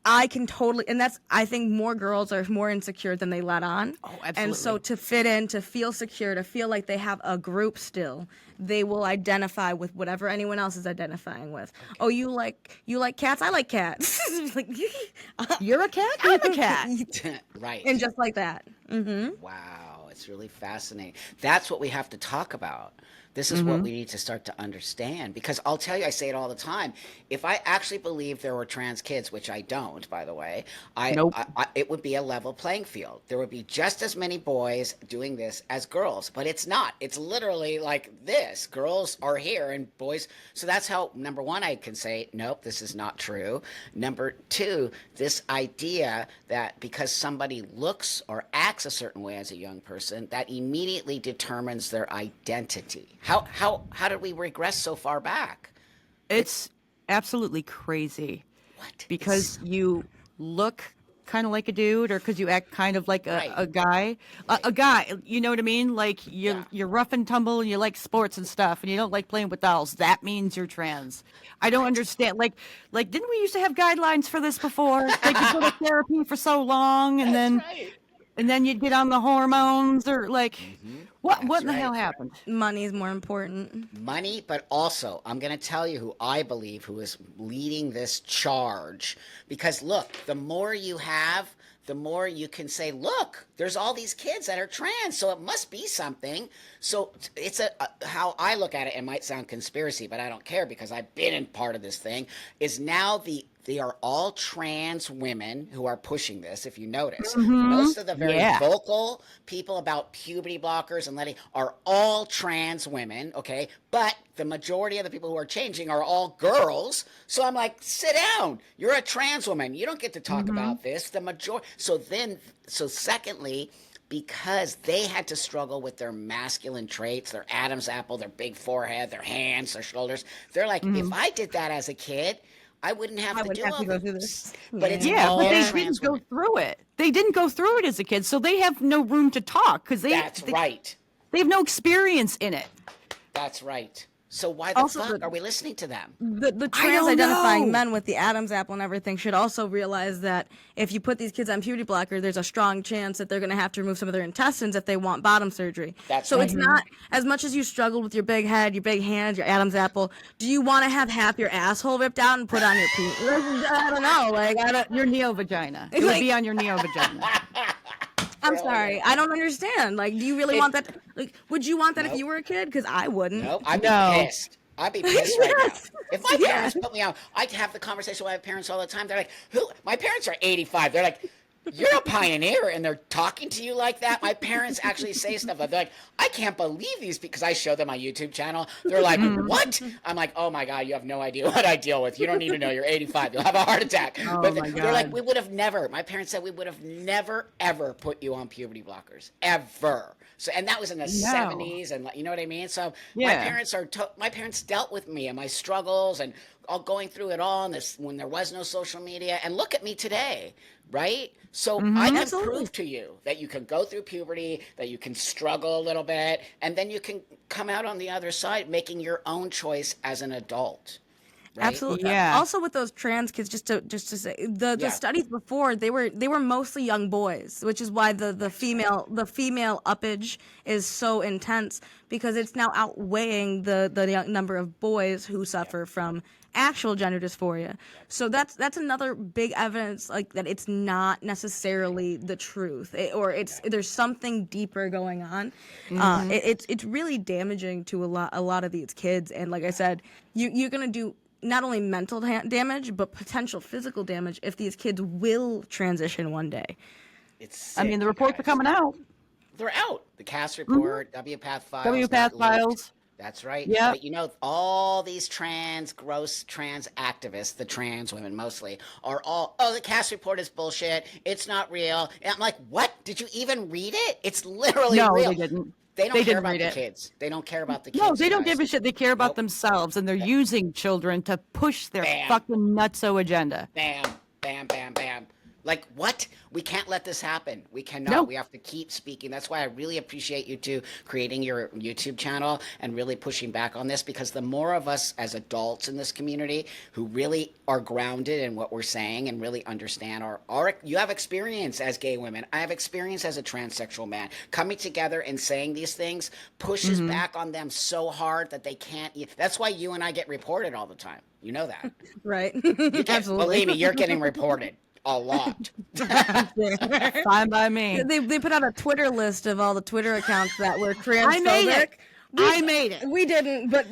I can totally, and that's, I think more girls are more insecure than they let on. Oh, And so absolutely. to fit in, to feel secure, to feel like they have a group still, they will identify with whatever anyone else is identifying with. Oh, you like cats? I like cats. Like, You're a cat? I'm a cat. Right. and just like that. Wow, it's really fascinating. That's what we have to talk about. This is what Mm-hmm. we need to start to understand because I'll tell you, I say it all the time. If I actually believe there were trans kids, which I don't, by the way, Nope. it would be a level playing field. There would be just as many boys doing this as girls, but it's not. It's literally like this. Girls are here and boys. So that's how, number one, I can say, nope, this is not true. Number two, this idea that because somebody looks or acts a certain way as a young person, that immediately determines their identity. How did we regress so far back? It's absolutely crazy What? because you look kind of like a dude or because you act kind of like Right. a guy. Right. A guy, you know what I mean? Like Yeah. you're rough and tumble and you like sports and stuff and you don't like playing with dolls. That means you're trans. I don't understand. Like didn't we used to have guidelines for this before? Like you go to therapy for so long That's right. and then you'd get on the hormones or like what That's in the hell right. happened? Money is more important. Money, but also I'm going to tell you who I believe who is leading this charge. Because look, the more you have, the more you can say, look, there's all these kids that are trans, so it must be something. So it's how I look at it. It might sound conspiracy, but I don't care because I've been in part of this thing. Is now they are all trans women who are pushing this. If you notice, most of the very Yeah. vocal people about puberty blockers and letting are all trans women. Okay, but the majority of the people who are changing are all girls. So I'm like, sit down. You're a trans woman. You don't get to talk about this. The majority. So secondly, because they had to struggle with their masculine traits, their Adam's apple, their big forehead, their hands, their shoulders. They're like, if I did that as a kid, I wouldn't have I to would do have all to go this. through this. But it's Yeah, all but they trans didn't go women. through it. They didn't go through it as a kid, so they have no room to talk because That's they right. they have no experience in it. That's right. So why the Also, fuck the are we listening to them? the I trans don't identifying know. men with the Adam's apple and everything should also realize that if you put these kids on puberty blocker, there's a strong chance that they're going to have to remove some of their intestines if they want bottom surgery. That's So right. it's not as much as you struggled with your big head, your big hands, your Adam's apple. Do you want to have half your asshole ripped out and put on your penis? I don't know. Like I don't. Your neo vagina. It would Like- be on your neo vagina. I'm sorry. I don't understand. Like, do you really want that? Like, would you want that if Nope. you were a kid? Because I wouldn't. No, I'd be No. pissed. I'd be pissed right now. Yes. If my parents put me on, I'd have the conversation with my parents all the time. They're like, "Who?" My parents are 85. They're like, "You're a pioneer," and they're talking to you like that. My parents actually say stuff. They're like, "I can't believe these," because I show them my YouTube channel. They're like, "What?" I'm like, "Oh my god, you have no idea what I deal with. You don't need to know. You're 85. You'll have a heart attack." Oh But my they're like, God. "We would have never." My parents said we would have never ever put you on puberty blockers ever. So, and that was in the 70s, and you know what I mean. So Yeah. my parents dealt with me and my struggles and all going through it all. And this when there was no social media. And look at me today, right? So I can Absolutely. prove to you that you can go through puberty, that you can struggle a little bit, and then you can come out on the other side making your own choice as an adult. Right? Absolutely. Yeah. Also, with those trans kids, just to say, the Yeah. studies before they were mostly young boys, which is why the female uppage is so intense because it's now outweighing the young number of boys who suffer from actual gender dysphoria. So that's another big evidence like that it's not necessarily the truth or there's something deeper going on. It's really damaging to a lot of these kids, and like I said, you're gonna do not only mental damage but potential physical damage if these kids will transition one day. It's I mean, sick, the you reports are guys. coming out. They're out. The CAS report, WPATH files. WPATH got leaked. files. That's right. Yep. But you know, all these gross trans activists, the trans women mostly, are all, oh, the CAS report is bullshit. It's not real. And I'm like, what? Did you even read it? It's literally No, real. they didn't. They don't They care didn't about read the it. kids. They don't care about the kids. No, they you don't guys. give a shit. They care about Nope. themselves, and they're using children to push their Bam. fucking nutso agenda. Bam, bam, bam, bam. Like, what? We can't let this happen. We cannot. No. We have to keep speaking. That's why I really appreciate you two creating your YouTube channel and really pushing back on this, because the more of us as adults in this community who really are grounded in what we're saying and really understand you have experience as gay women. I have experience as a transsexual man. Coming together and saying these things pushes back on them so hard that they can't. That's why you and I get reported all the time. You know that. Right. Absolutely. Believe me, you're getting reported a lot. Fine by me. They put out a Twitter list of all the Twitter accounts that were transphobic. I made it. I made it. We didn't, but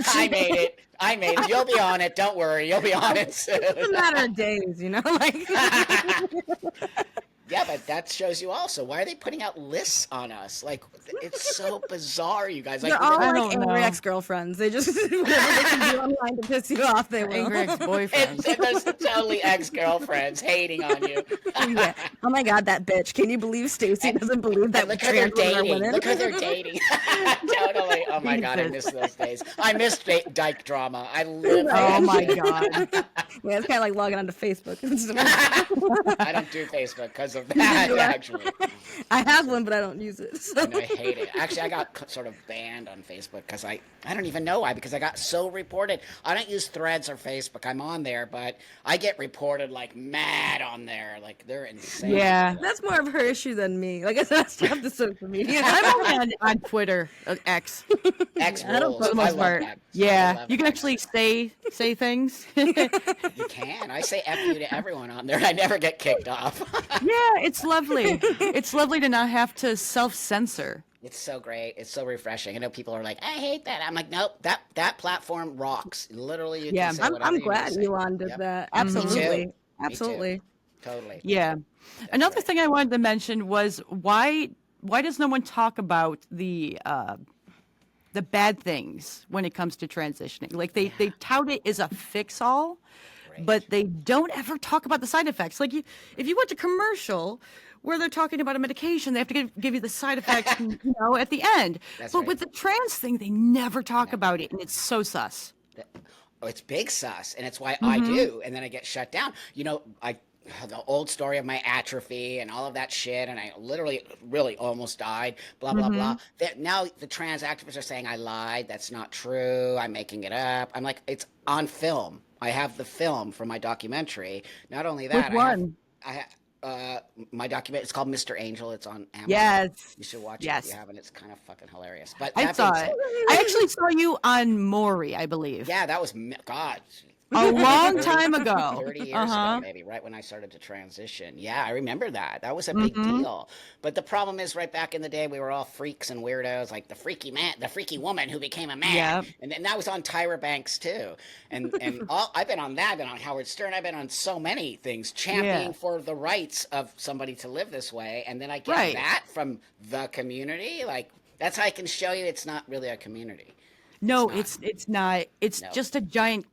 I made it. I made it. You'll be on it. Don't worry. You'll be on it soon. it's a matter of days, you know. Like, Yeah, but that shows you also. Why are they putting out lists on us? Like, it's so bizarre, you guys. Like, they're all I like don't angry know. ex-girlfriends. They just whatever they can do online to piss you off, they will. Angry ex-boyfriend. there's totally ex-girlfriends hating on you. Yeah. Oh my God, that bitch! Can you believe Stacy doesn't believe that And look how they're trans women are dating. women? Look how they're dating. Totally. Oh my God, I miss those days. I miss dyke drama. I live. Oh my God. Yeah, it's kind of like logging onto Facebook. I don't do Facebook because of that. Actually, I have one, but I don't use it. So. and I hate it. Actually, I got sort of banned on Facebook because I don't even know why, because I got so reported. I don't use Threads or Facebook. I'm on there, but I get reported like mad on there. Like, they're insane. Yeah. That's more of her issue than me. Like I said, I still have the social media. I'm only on Twitter, X. X I don't rules. For the I most love part. X. I Yeah, love you can X. actually say things. You can. I say F you to everyone on there. I never get kicked off. Yeah, it's lovely. It's lovely to not have to self-censor. It's so great. It's so refreshing. I know people are like, I hate that. I'm like, nope, that platform rocks. Literally, you Yeah, can say I'm whatever you glad need to say. Elon did Yep. that. Me Absolutely. too. Absolutely. Totally. Yeah. Another right. thing I wanted to mention was why does no one talk about the bad things when it comes to transitioning? Like they tout it as a fix-all, but they don't ever talk about the side effects. Like if you watch a commercial where they're talking about a medication, they have to give you the side effects, at the end. That's but right. with the trans thing, they never talk about it, and it's so sus. Oh, it's big sus, and it's why Mm-hmm. I do, and then I get shut down. The old story of my atrophy and all of that shit, and I literally, really almost died. Blah blah blah. Now the trans activists are saying I lied. That's not true. I'm making it up. I'm like, it's on film. I have the film from my documentary. Not only that, Which one? My document. It's called Mr. Angel. It's on Amazon. Yes. You should watch Yes. it if you haven't. It's kind of fucking hilarious. But I that saw being it. said- I actually saw you on Maury, I believe. Yeah, that was God. A long time ago. 30 years ago, maybe, right when I started to transition. Yeah, I remember that. That was a big deal. But the problem is, right back in the day, we were all freaks and weirdos, like the freaky man, the freaky woman who became a man. Yeah. And that was on Tyra Banks, too. And I've been on that. I've been on Howard Stern. I've been on so many things, championing for the rights of somebody to live this way. And then I get that from the community. Like, that's how I can show you it's not really a community. No, it's not. It's No. just a giant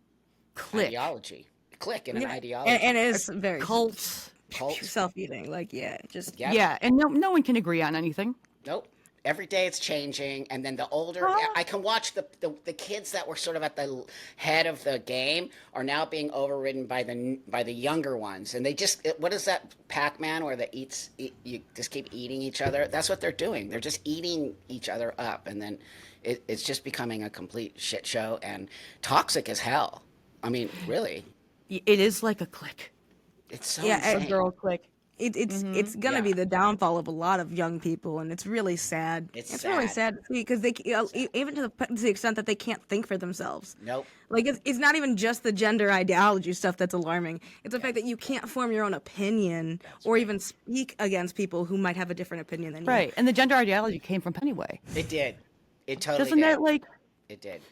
clique. Ideology. Click in an ideology. And it is very Cult. Cult. self-eating. Like, yeah, just Yeah. Yeah, and no one can agree on anything. Nope. Every day it's changing, and then the older I can watch the kids that were sort of at the head of the game are now being overridden by the younger ones, and they just what is that Pac-Man where you just keep eating each other? That's what they're doing. They're just eating each other up, and then it's just becoming a complete shit show and toxic as hell. I mean, really, It is like a clique. it's so Yeah, insane. A girl clique. it's gonna be the downfall of a lot of young people, and it's really sad. It's really sad. sad to see because they even to the extent that they can't think for themselves. Nope. Like it's not even just the gender ideology stuff that's alarming. It's the fact that you can't form your own opinion or even speak against people who might have a different opinion than you. Right, and the gender ideology came from Pennyway. It did. It totally Doesn't did. that like? It did.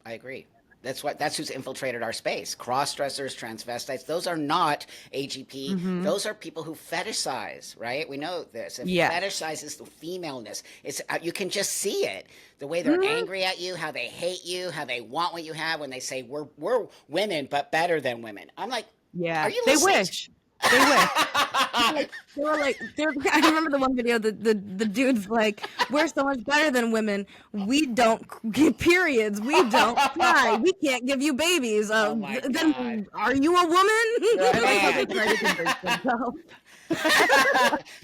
I agree. That's who's infiltrated our space. Cross-dressers, transvestites, those are not AGP. Those are people who fetishize, right? We know this. It fetishizes the femaleness. It's you can just see it. The way they're angry at you, how they hate you, how they want what you have when they say we're women but better than women. I'm like, Yeah, are you they listening? wish. They wish. I remember the one video. The dude's like, "We're so much better than women. We don't get periods. We don't cry. We can't give you babies. my Then God. are you a woman?" Man. Try to convince themselves.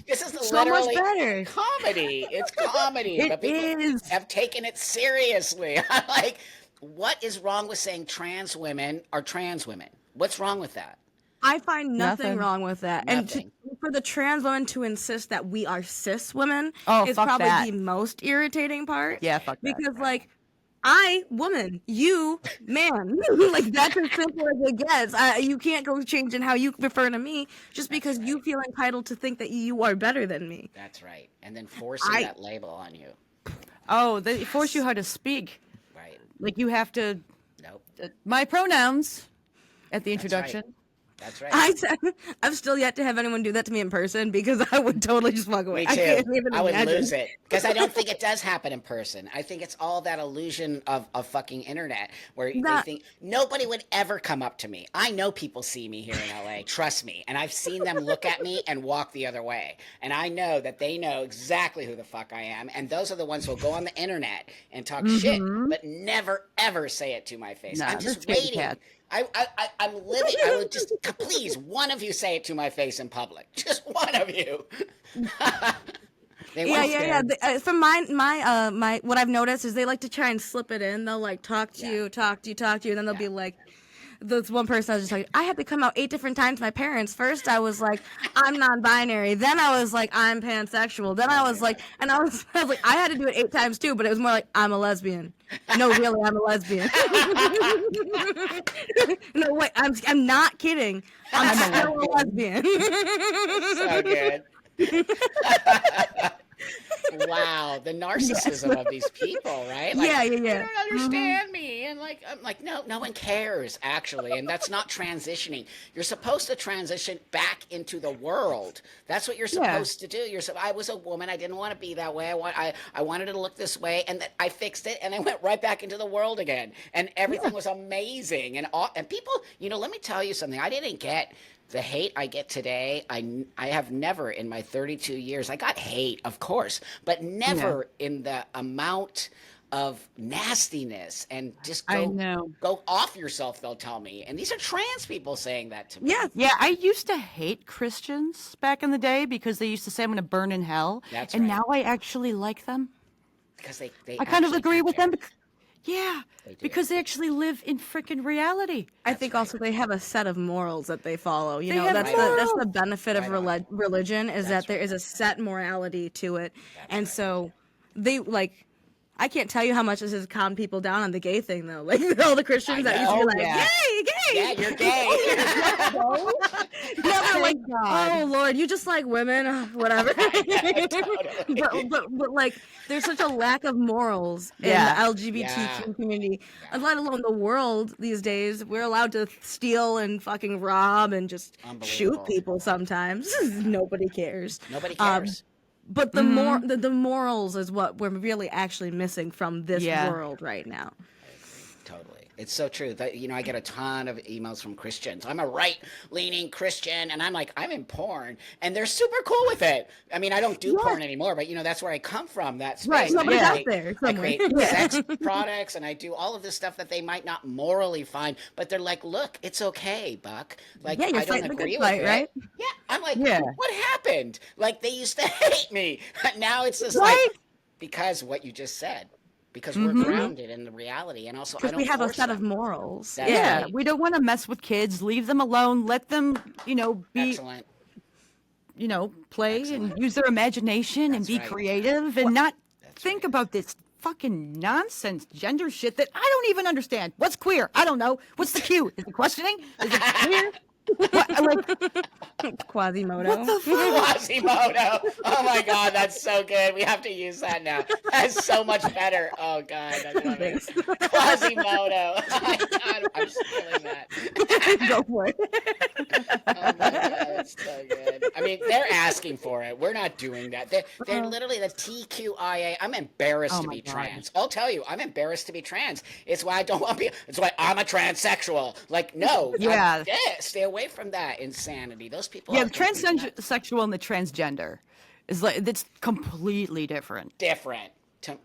This is So much literally better. comedy. It's comedy. It but people is. have taken it seriously. I'm like, what is wrong with saying trans women are trans women? What's wrong with that? I find nothing Nothing. wrong with that. Nothing. And for the trans women to insist that we are cis women Oh, is fuck probably that. the most irritating part. Yeah, fuck that. Because like, I woman, you man, like that's as simple as it gets. You can't go changing how you refer to me just because you feel entitled to think that you are better than me. That's right. And then forcing that label on you. Oh, they force you how to speak. Right. Like you have to. Nope. My pronouns at the That's introduction. right. That's right. I've still yet to have anyone do that to me in person because I would totally just walk away. Me too. I can't even I would imagine. lose it because I don't think it does happen in person. I think it's all that illusion of fucking internet where they think nobody would ever come up to me. I know people see me here in LA, trust me, and I've seen them look at me and walk the other way. And I know that they know exactly who the fuck I am. And those are the ones who will go on the internet and talk shit, but never ever say it to my face. Nah, I'm just that's scaredy waiting. cat. I'm living. I would just please one of you say it to my face in public. Just one of you. They won't. Yeah. From my what I've noticed is they like to try and slip it in. They'll like talk to you, and then they'll be like, this one person I was just like, I had to come out 8 different times to my parents. First I was like, I'm non-binary. Then I was like, I'm pansexual. Then I was like, and I was like, I had to do it 8 times too, but it was more like, I'm a lesbian. No, really, I'm a lesbian. No, wait, I'm not kidding. I'm still a lesbian. So good. Wow, the narcissism of these people, right? Like, Yeah. You don't understand me, and like I'm like, no one cares actually, and that's not transitioning. You're supposed to transition back into the world. That's what you're supposed to do. I was a woman. I didn't want to be that way. I wanted to look this way, and I fixed it, and I went right back into the world again, and everything was amazing. And people, let me tell you something. I didn't get the hate I get today. I have never in my 32 years. I got hate, of course, but never in the amount of nastiness and just go off yourself, they'll tell me. And these are trans people saying that to me. Yeah, I used to hate Christians back in the day because they used to say I'm going to burn in hell. That's and right. now I actually like them. Because they I kind of actually agree do with care. them. Yeah, because they actually live in freaking reality. I think also they have a set of morals that they follow. You They know, have that's morals. the benefit of Right on. religion is That's that there right. is a set morality to it, and right. so they like. I can't tell you how much this has calmed people down on the gay thing, though. Like all the Christians that used to be like, "Gay." Yeah, you're gay. Now they're like, God. "Oh Lord, you just like women, whatever." Totally. but like, there's such a lack of morals in the LGBTQ community, and let alone the world these days. We're allowed to steal and fucking rob and just shoot Unbelievable. people sometimes. Nobody cares. Nobody cares. But the the morals is what we're really actually missing from this world right now. Totally. It's so true. That, I get a ton of emails from Christians. I'm a right-leaning Christian, and I'm like, I'm in porn, and they're super cool with it. I mean, I don't do porn anymore, but that's where I come from. That space. Right. And Nobody's I out create- there I somewhere. create sex products, and I do all of this stuff that they might not morally find, but they're like, look, it's okay, Buck. Like, Yeah, you're I don't fighting the agree good with fight, it. right? Yeah. I'm like, Yeah. what happened? Like, they used to hate me. Now it's just Right? like, because what you just said. Because we're grounded in the reality, and also I Because don't we have a force set them. of morals. That's Yeah, right. we don't want to mess with kids. Leave them alone. Let them, be, Excellent. play Excellent. and use their imagination and That's be right. creative and not think right. about this fucking nonsense gender shit that I don't even understand. What's queer? I don't know. What's the Q? Is it questioning? Is it queer? Quasimodo. What the fuck? Quasimodo. Oh my God, that's so good. We have to use that now. That's so much better. Oh God, I love it. Quasimodo. Oh my God, I'm stealing that. Go for it. Oh my God, That's so good. I mean, they're asking for it. We're not doing that. They're literally the TQIA. I'm embarrassed Oh to my be God. trans. I'll tell you, I'm embarrassed to be trans. It's why I don't want to be. It's why I'm a transsexual. Like, no, Yeah. stay away from that insanity. Those people Yeah, are the completely nuts. transsexual and the transgender is like that's completely different. Different.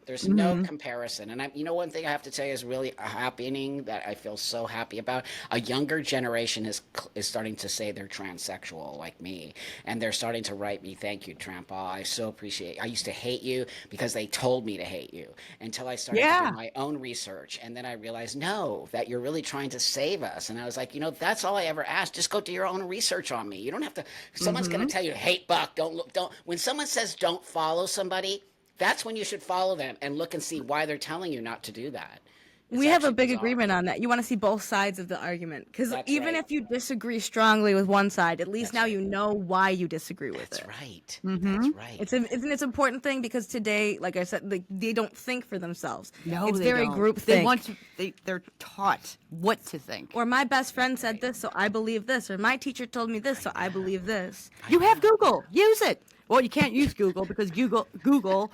There's no comparison. And one thing I have to tell you is really happening that I feel so happy about. A younger generation is starting to say they're transsexual like me, and they're starting to write me, "Thank you, Trampa. I so appreciate. I used to hate you because they told me to hate you." Until I started to do Yeah. my own research, and then I realized, no, that you're really trying to save us. And I was like, that's all I ever asked. Just go do your own research on me. You don't have to. If someone's going to tell you, "Hate Buck, don't look, don't." When someone says don't follow somebody, that's when you should follow them and look and see why they're telling you not to do that. It's We have a actually big bizarre. agreement on that. You want to see both sides of the argument, because That's even right. if you disagree strongly with one side, at least That's now right. you know why you disagree with That's it. right. That's right. It's an important thing, because today, like I said, they don't think for themselves. No, It's they very don't. group They think. want to. They're taught what to think. Or my best friend said this, so I believe this. Or my teacher told me this, so I believe this. You have Google. Use it. Well, you can't use Google because Google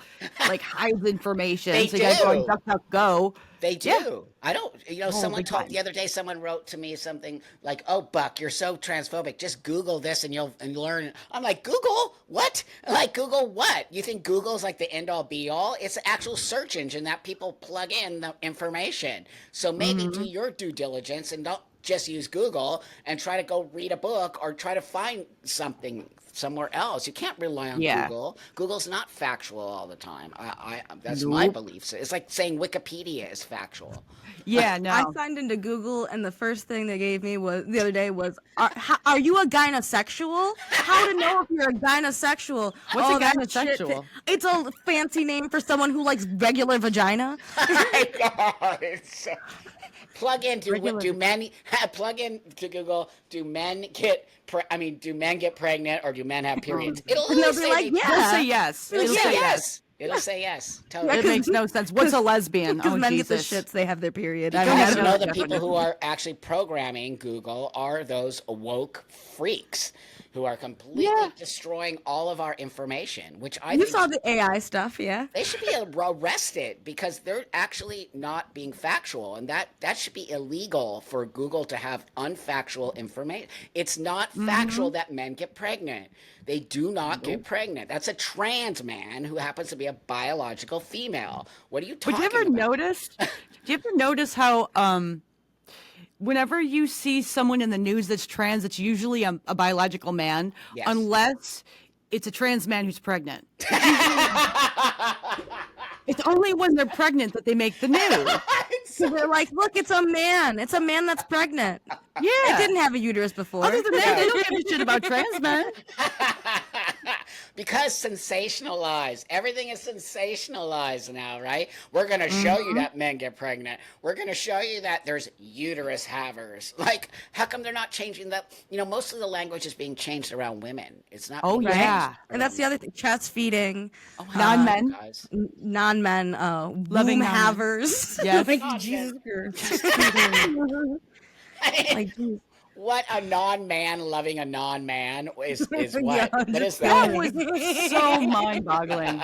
like hides information. They so you gotta go on do. DuckDuckGo. They Yeah. do. I don't, Oh, someone big told time. the other day, someone wrote to me something like, "Oh, Buck, you're so transphobic. Just Google this and you'll learn." I'm like, "Google? What? Like, Google what? You think Google's like the end all be all? It's an actual search engine that people plug in the information. So maybe do your due diligence and don't just use Google and try to go read a book or try to find something somewhere else. You can't rely on Yeah. Google. Google's not factual all the time. That's my Nope. belief. It's like saying Wikipedia is factual. Yeah. I No. signed into Google, and the first thing they gave me was the other day was, "Are you a gynosexual? How to know if you're a gynosexual? What's a that shit gynosexual? It's a fancy name for someone who likes regular vagina." My God, it's so... Plug in Regular- do men plug in to Google, do men get do men get pregnant or do men have periods? It'll And they'll say be like, they- "Yeah." It'll say yes. It'll It'll say say yes. It'll say yes. Totally. It makes no sense. What's a lesbian? Because Oh, men get the Jesus. shits, they have their period. You I guys don't know know. the people who are actually programming Google are those woke freaks who are completely Yeah. destroying all of our information, which I You think saw the AI stuff, yeah? they should be arrested because they're actually not being factual, and that should be illegal for Google to have unfactual information. It's not factual that men get pregnant. They do not get pregnant. That's a trans man who happens to be a biological female. What are you But talking do you ever about? notice? Do you ever notice how whenever you see someone in the news that's trans, it's usually a biological man, Yes. unless it's a trans man who's pregnant. It's only when they're pregnant that they make the news. So they're like, "Look, it's a man. It's a man that's pregnant. Yeah. It didn't have a uterus before." Other than that, they don't give a shit about trans men. Because sensationalized. Everything is sensationalized now, right? We're going to show you that men get pregnant. We're going to show you that there's uterus havers. Like, how come they're not changing that? Most of the language is being changed around women. It's not. Oh, being yeah. changed And that's the other thing: chest feeding, Oh my Non-men. God, guys. non-men, Loving womb non-men. havers. Yes. Like, Non-men. Jesus Christ. Like, geez. What a non-man loving a non-man is what? Yeah, What is That that? was so mind-boggling.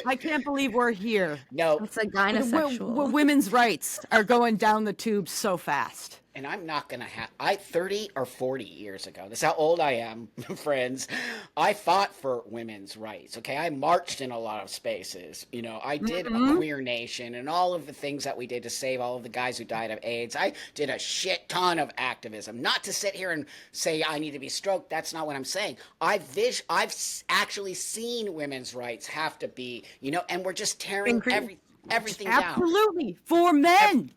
I can't believe we're here. No, It's a Where gynosexual. women's rights are going down the tube so fast. and I'm not gonna have. 30 or 40 years ago. That's how old I am, friends. I fought for women's rights. Okay, I marched in a lot of spaces. I did a Queer Nation and all of the things that we did to save all of the guys who died of AIDS. I did a shit ton of activism. Not to sit here and say I need to be stroked. That's not what I'm saying. I've actually seen women's rights have to be. And we're just tearing everything down. Absolutely. For men.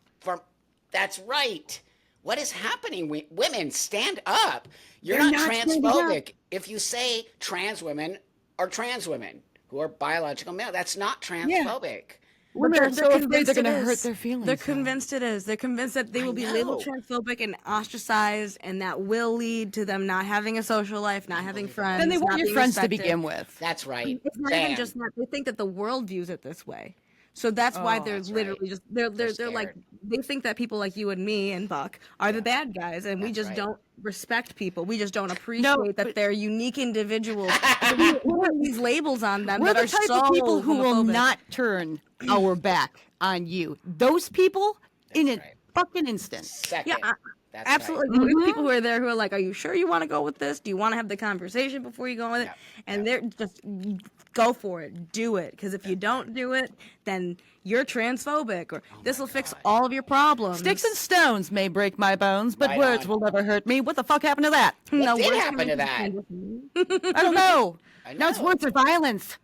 That's right. What is happening? Women, stand up. You're They're not not standing up. transphobic if you say trans women are trans women who are biological male. That's not transphobic. Women are so afraid convinced they're going to it hurt is. their feelings. They're though. convinced it is. They're convinced that they will be labeled know. transphobic and ostracized, and that will lead to them not having a social life, not having friends. Then they want not your being friends to respected. begin with. That's right. It's not even Bam. just that. They think that the world views it this way. So that's why they're That's literally right. just they're like scared. they think that people like you and me and Buck are the Yeah, bad guys, and we that's just right. don't respect people. We just don't No, appreciate that but they're unique individuals. We put these labels on them we're that the are type so of people who will homophobic. not turn our back on you. Those people in That's a right. fucking instant. Yeah, Second. That's right. absolutely. We have people who are there who are like, "Are you sure you want to go with this? Do you want to have the conversation before you go with it?" Yep. And Yep. they're just go for it, do it. Because if you don't do it, then you're transphobic, or this my will fix God. all of your problems. Sticks and stones may break my bones, but Right words on. will never hurt me. What the fuck happened to that? What did words happen can to make you that? transition. I don't know. I Now it's know. words of violence.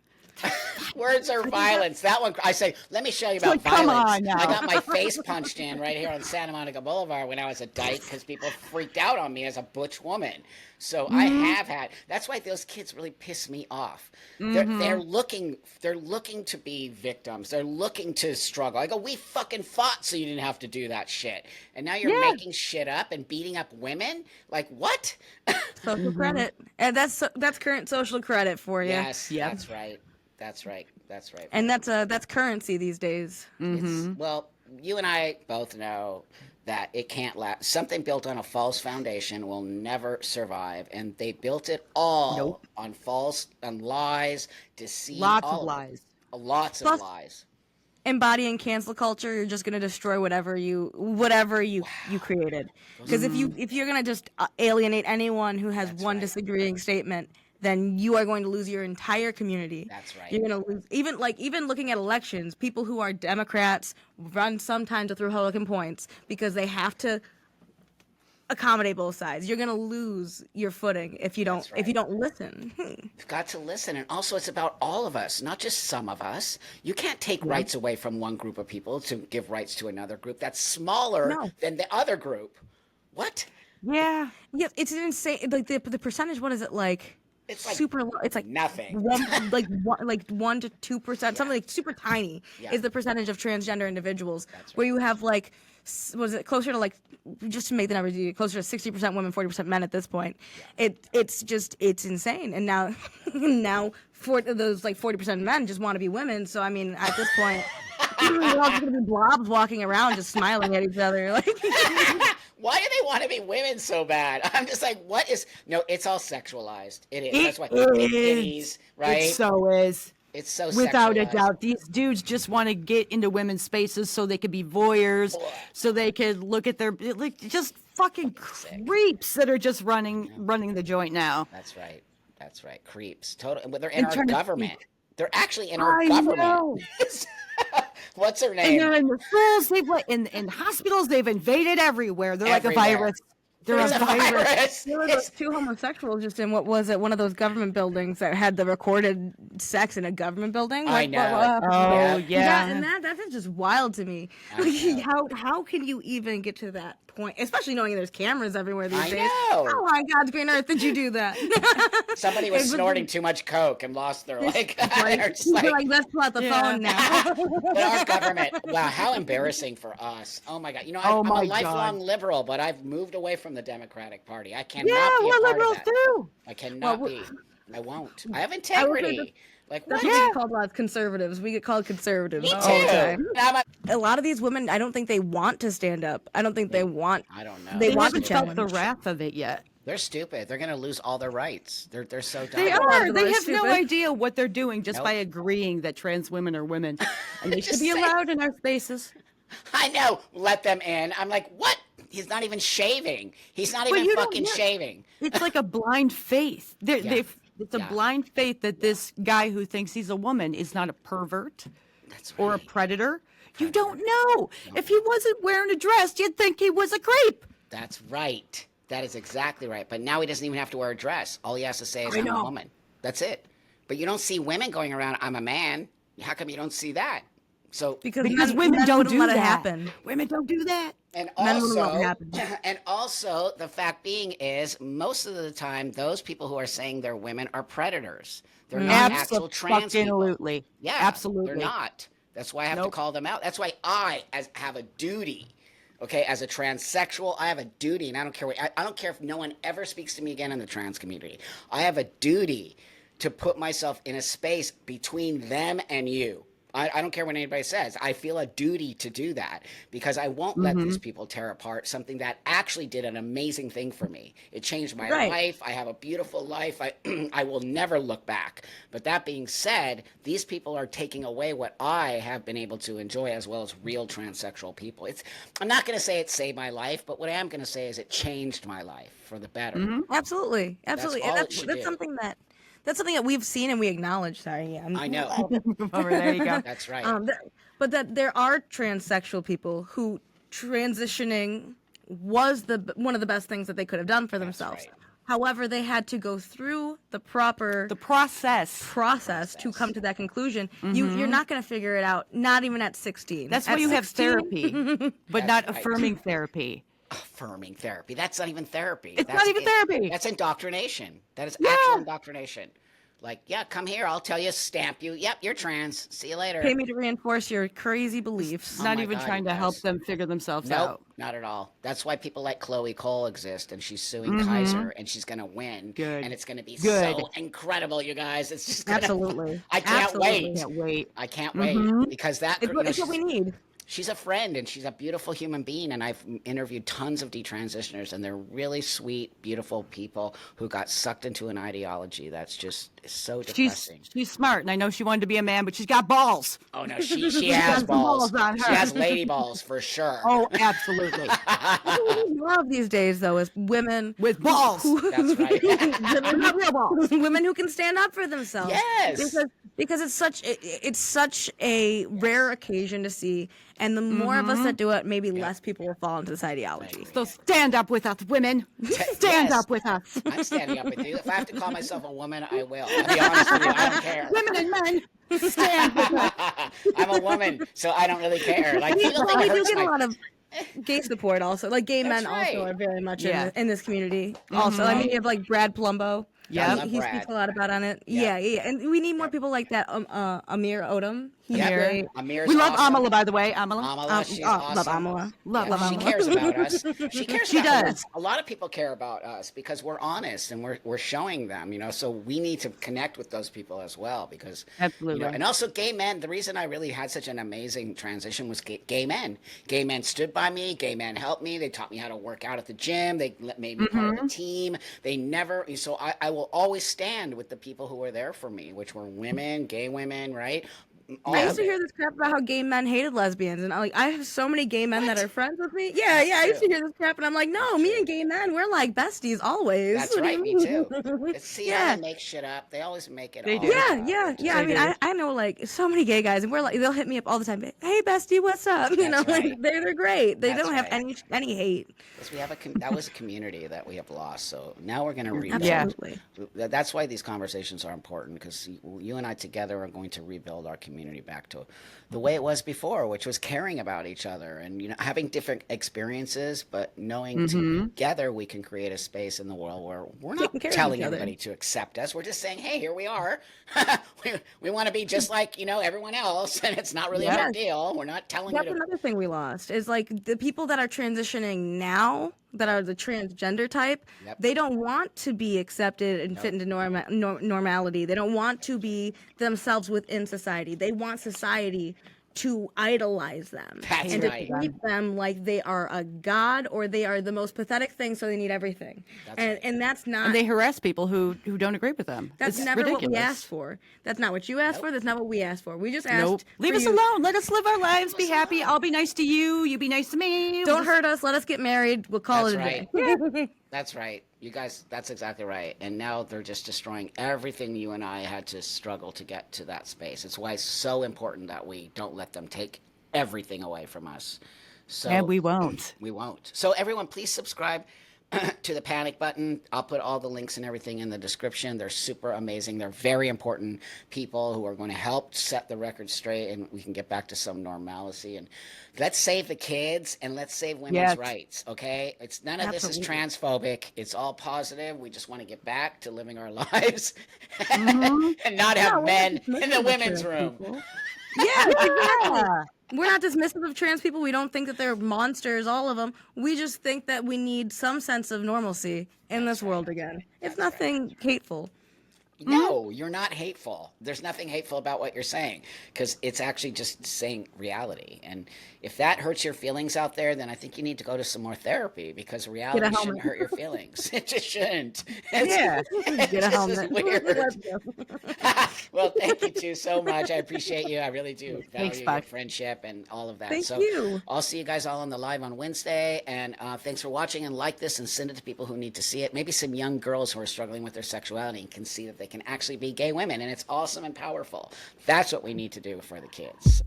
Words are violence. That one, I say, let me show you about like, come violence. on now. I got my face punched in right here on Santa Monica Boulevard when I was a dyke because people freaked out on me as a butch woman. So I have had. That's why those kids really piss me off. They're looking to be victims. They're looking to struggle. I go, we fucking fought so you didn't have to do that shit, and now you're Yeah. making shit up and beating up women. Like what? Social credit, and that's current social credit for you. Yes, Yep. that's right. That's right. That's right. And that's currency these days. It's, well, you and I both know that it can't last. Something built on a false foundation will never survive, and they built it all on on lies, deceit, Lots of all of it. lies. Lots of Plus- lies. Embodying cancel culture, you're just gonna destroy whatever you created. Because if you're gonna just alienate anyone who has That's one right. disagreeing statement, then you are going to lose your entire community. That's right. You're gonna lose even looking at elections. People who are Democrats run sometimes with Republican points because they have to accommodate both sides. You're gonna lose your footing if you don't That's right. listen. You've got to listen, and also it's about all of us, not just some of us. You can't take rights away from one group of people to give rights to another group that's smaller No. than the other group. What? Yeah. Yeah, it's insane. Like the percentage. What is it like? It's like super low. It's like nothing. like 1 to 2%, something like super tiny Yeah. is the percentage of transgender individuals. That's Where right. you have like, was it closer to like, just to make the numbers easy, closer to 60% women, 40% men at this point. It's insane. And now now for those like 40% men just want to be women. So I mean, at this point, we're all just gonna be blobs walking around just smiling at each other like. Why do they want to be women so bad? I'm just like, what is? No, it's all sexualized. It is. That's why big titties, right? It so is. It's so Without a sexualized. doubt, these dudes just want to get into women's spaces so they could be voyeurs, so they could look at their like just fucking creeps that are just running the joint now. That's right. That's right. Creeps. Total. But they're in our trying to government. speak. They're actually in our I government. know. What's her And name? they're in the schools. They've like in hospitals. They've invaded everywhere. They're like a Everywhere. virus. They're It's a a virus. virus. There were those two homosexuals just in what was it? One of those government buildings that had the recorded sex in a government building. I know. Oh yeah. And that is just wild to me. know. How can you even get to that point? Especially knowing there's cameras everywhere these I days. know. How on God's green earth did you do that? Somebody was snorting too much coke and lost their like. They're just You're like, like, let's pull out the Yeah. phone now. but our government. Wow, how embarrassing for us. Oh my God. You know, Oh I'm my a lifelong God. liberal, but I've moved away from the Democratic Party. I cannot Yeah, be a we're part liberals of that. too. I cannot Well, be. I won't. I have say integrity. Like That's what? what we get called as conservatives. We get called conservatives Me all the too. time. I'm A lot of these women, I don't think they want to stand up. I don't think they want. I don't know. They They want to haven't felt the challenge. wrath of it yet. They're stupid. They're gonna lose all their rights. They're so dumb. They lot are. of them They are have no stupid. idea what they're doing just Nope. by agreeing that trans women are women, and they should Just be say- allowed in our spaces. I know. Let them in. I'm like, what? He's not even shaving. He's not But even you don't fucking know. shaving. It's like a blind faith. It's a Yeah. blind faith that this guy who thinks he's a woman is not a pervert That's right. or a predator. You don't know. If he wasn't wearing a dress, you'd think he was a creep. That's right. That is exactly right. But now he doesn't even have to wear a dress. All he has to say is, I'm a know. woman. That's it. But you don't see women going around, I'm a man. How come you don't see that? So, Because men women don't wouldn't do let that. it happen. Women don't do that. and Men wouldn't let it also, happen. and also, the fact being is, most of the time, those people who are saying they're women are predators. They're not actual trans people. Absolutely. Yeah, Absolutely. They're not. That's why I have to Nope. call them out. That's why I have a duty. Okay, as a transsexual, I have a duty, and I don't care what, I don't care if no one ever speaks to me again in the trans community. I have a duty to put myself in a space between them and you. I don't care what anybody says. I feel a duty to do that because I won't let these people tear apart something that actually did an amazing thing for me. It changed my Right. life. I have a beautiful life. I will never look back. But that being said, these people are taking away what I have been able to enjoy as well as real transsexual people. I'm not going to say it saved my life, but what I am going to say is it changed my life for the better. Absolutely, absolutely. all And it should that's do. something that we've seen and we acknowledge. Sorry, yeah, I know. Over there you go. That's right. but that there are transsexual people who transitioning was one of the best things that they could have done for themselves. right. However, they had to go through the proper The process. process to come to that conclusion. You're not going to figure it out, not even at 16. That's At why you have 16, therapy, but not right. affirming therapy. Affirming therapy. That's not even therapy. It's That's not even therapy. That's indoctrination. That is Yeah. actual indoctrination. Like, yeah, come here. I'll tell you, stamp you. Yep, you're trans. See you later. Pay me to reinforce your crazy beliefs. Not my even God, trying you to help guys. them figure themselves Nope, out. not at all. That's why people like Chloe Cole exist, and she's suing Kaiser, and she's gonna win. Good. And it's gonna be Good. so incredible, you guys. It's just gonna. Absolutely. I can't Absolutely. wait. Can't wait. I can't wait because that. It's what we need. She's a friend and she's a beautiful human being, and I've interviewed tons of detransitioners, and they're really sweet, beautiful people who got sucked into an ideology that's just so depressing. She's smart, and I know she wanted to be a man, but she's got balls. Oh no, she has some balls balls. on her. She has lady balls for sure. Oh, absolutely. What we love these days, though, is women With balls. That's right. Not real balls. women who can stand up for themselves. Yes. Because it's such a rare occasion to see, and the more of us that do it, maybe less people will fall into this ideology. So stand up with us, women. Stand Yes. up with us. I'm standing up with you. If I have to call myself a woman, I will. I'll be honest with you. I don't care. Women and men, stand with us. I'm a woman, so I don't really care. Like, you don't Well, think we it do hurts get a my lot of gay support also. Like gay That's men also right. are very much Yeah. in this community. Also, I mean, you have like Brad Plumbo. Yeah. love he Brad. speaks a lot about on it. Yeah, and we need more people like that. Amir Odom. He's Yep. great. Amir's We love awesome. Amala, by the way. Amala. Amala, she's love awesome. Amala. Love She Amala. cares about us. She cares. She about does. A lot of people care about us because we're honest and we're showing them. So we need to connect with those people as well because Absolutely. and also gay men. The reason I really had such an amazing transition was gay men. Gay men stood by me. Gay men helped me. They taught me how to work out at the gym. They made me part of the team. They never. So I will always stand with the people who were there for me, which were women, gay women, right? All I of used to it. hear this crap about how gay men hated lesbians, and I have so many gay men that are friends with me. Yeah, I used to hear this crap, and I'm like, no, me and gay men, we're like besties always. That's What do right, you me mean? too. See how Yeah. they make shit up. They always make it They all do. Yeah, up. yeah, yeah. I They mean, do. I know like so many gay guys, and we're like, they'll hit me up all the time. Hey, bestie, what's up? You know, That's right. like they're great. They That's don't have right. any hate. Because we have that was a community that we have lost. So now we're going to rebuild. Absolutely. That's why these conversations are important because you and I together are going to rebuild our community back to the way it was before, which was caring about each other and having different experiences, but knowing together we can create a space in the world where we're not Taking care of telling each other. everybody to accept us. We're just saying, hey, here we are. we want to be just like everyone else, and it's not really a Yeah. big deal. We're not telling That's you to. another thing we lost is like the people that are transitioning now that are the transgender type, Yep. they don't want to be accepted and fit into normality. They don't want to be themselves within society. They want society to idolize them That's and right. to treat them like they are a god or they are the most pathetic thing, so they need everything. And that's not. And they harass people who don't agree with them. That's It's never what we ridiculous. asked for. That's not what you asked for. That's not what we asked for. We just asked. Nope. Leave for us you- alone. Let us live our lives. Be happy. I'll be nice to you. You be nice to me. Don't hurt us. Let us get married. We'll call That's it a day. That's right. You guys, that's exactly right. And now they're just destroying everything you and I had to struggle to get to that space. It's why it's so important that we don't let them take everything away from us. So And we won't. we won't. So everyone, please subscribe to the Panic Button. I'll put all the links and everything in the description. They're super amazing. They're very important people who are going to help set the record straight, and we can get back to some normalcy. And let's save the kids and let's save women's Yes. rights. Okay, it's none of this is Absolutely. transphobic. It's all positive. We just want to get back to living our lives and not have men in the women's room. Yeah, exactly. We're not dismissive of trans people. We don't think that they're monsters, all of them. We just think that we need some sense of normalcy in this world again. It's nothing hateful. No, you're not hateful. There's nothing hateful about what you're saying because it's actually just saying reality. And if that hurts your feelings out there, then I think you need to go to some more therapy because Get a reality shouldn't helmet. hurt your feelings. It just shouldn't. Yeah, get It's a just is helmet. weird. Let's go. Well, thank you too so much. I appreciate you. I really do Thanks, value your Buck. friendship and all of that. Thank So you. I'll see you guys all on the live on Wednesday. And thanks for watching and like this and send it to people who need to see it. Maybe some young girls who are struggling with their sexuality and can see that they can actually be gay women. And it's awesome and powerful. That's what we need to do for the kids.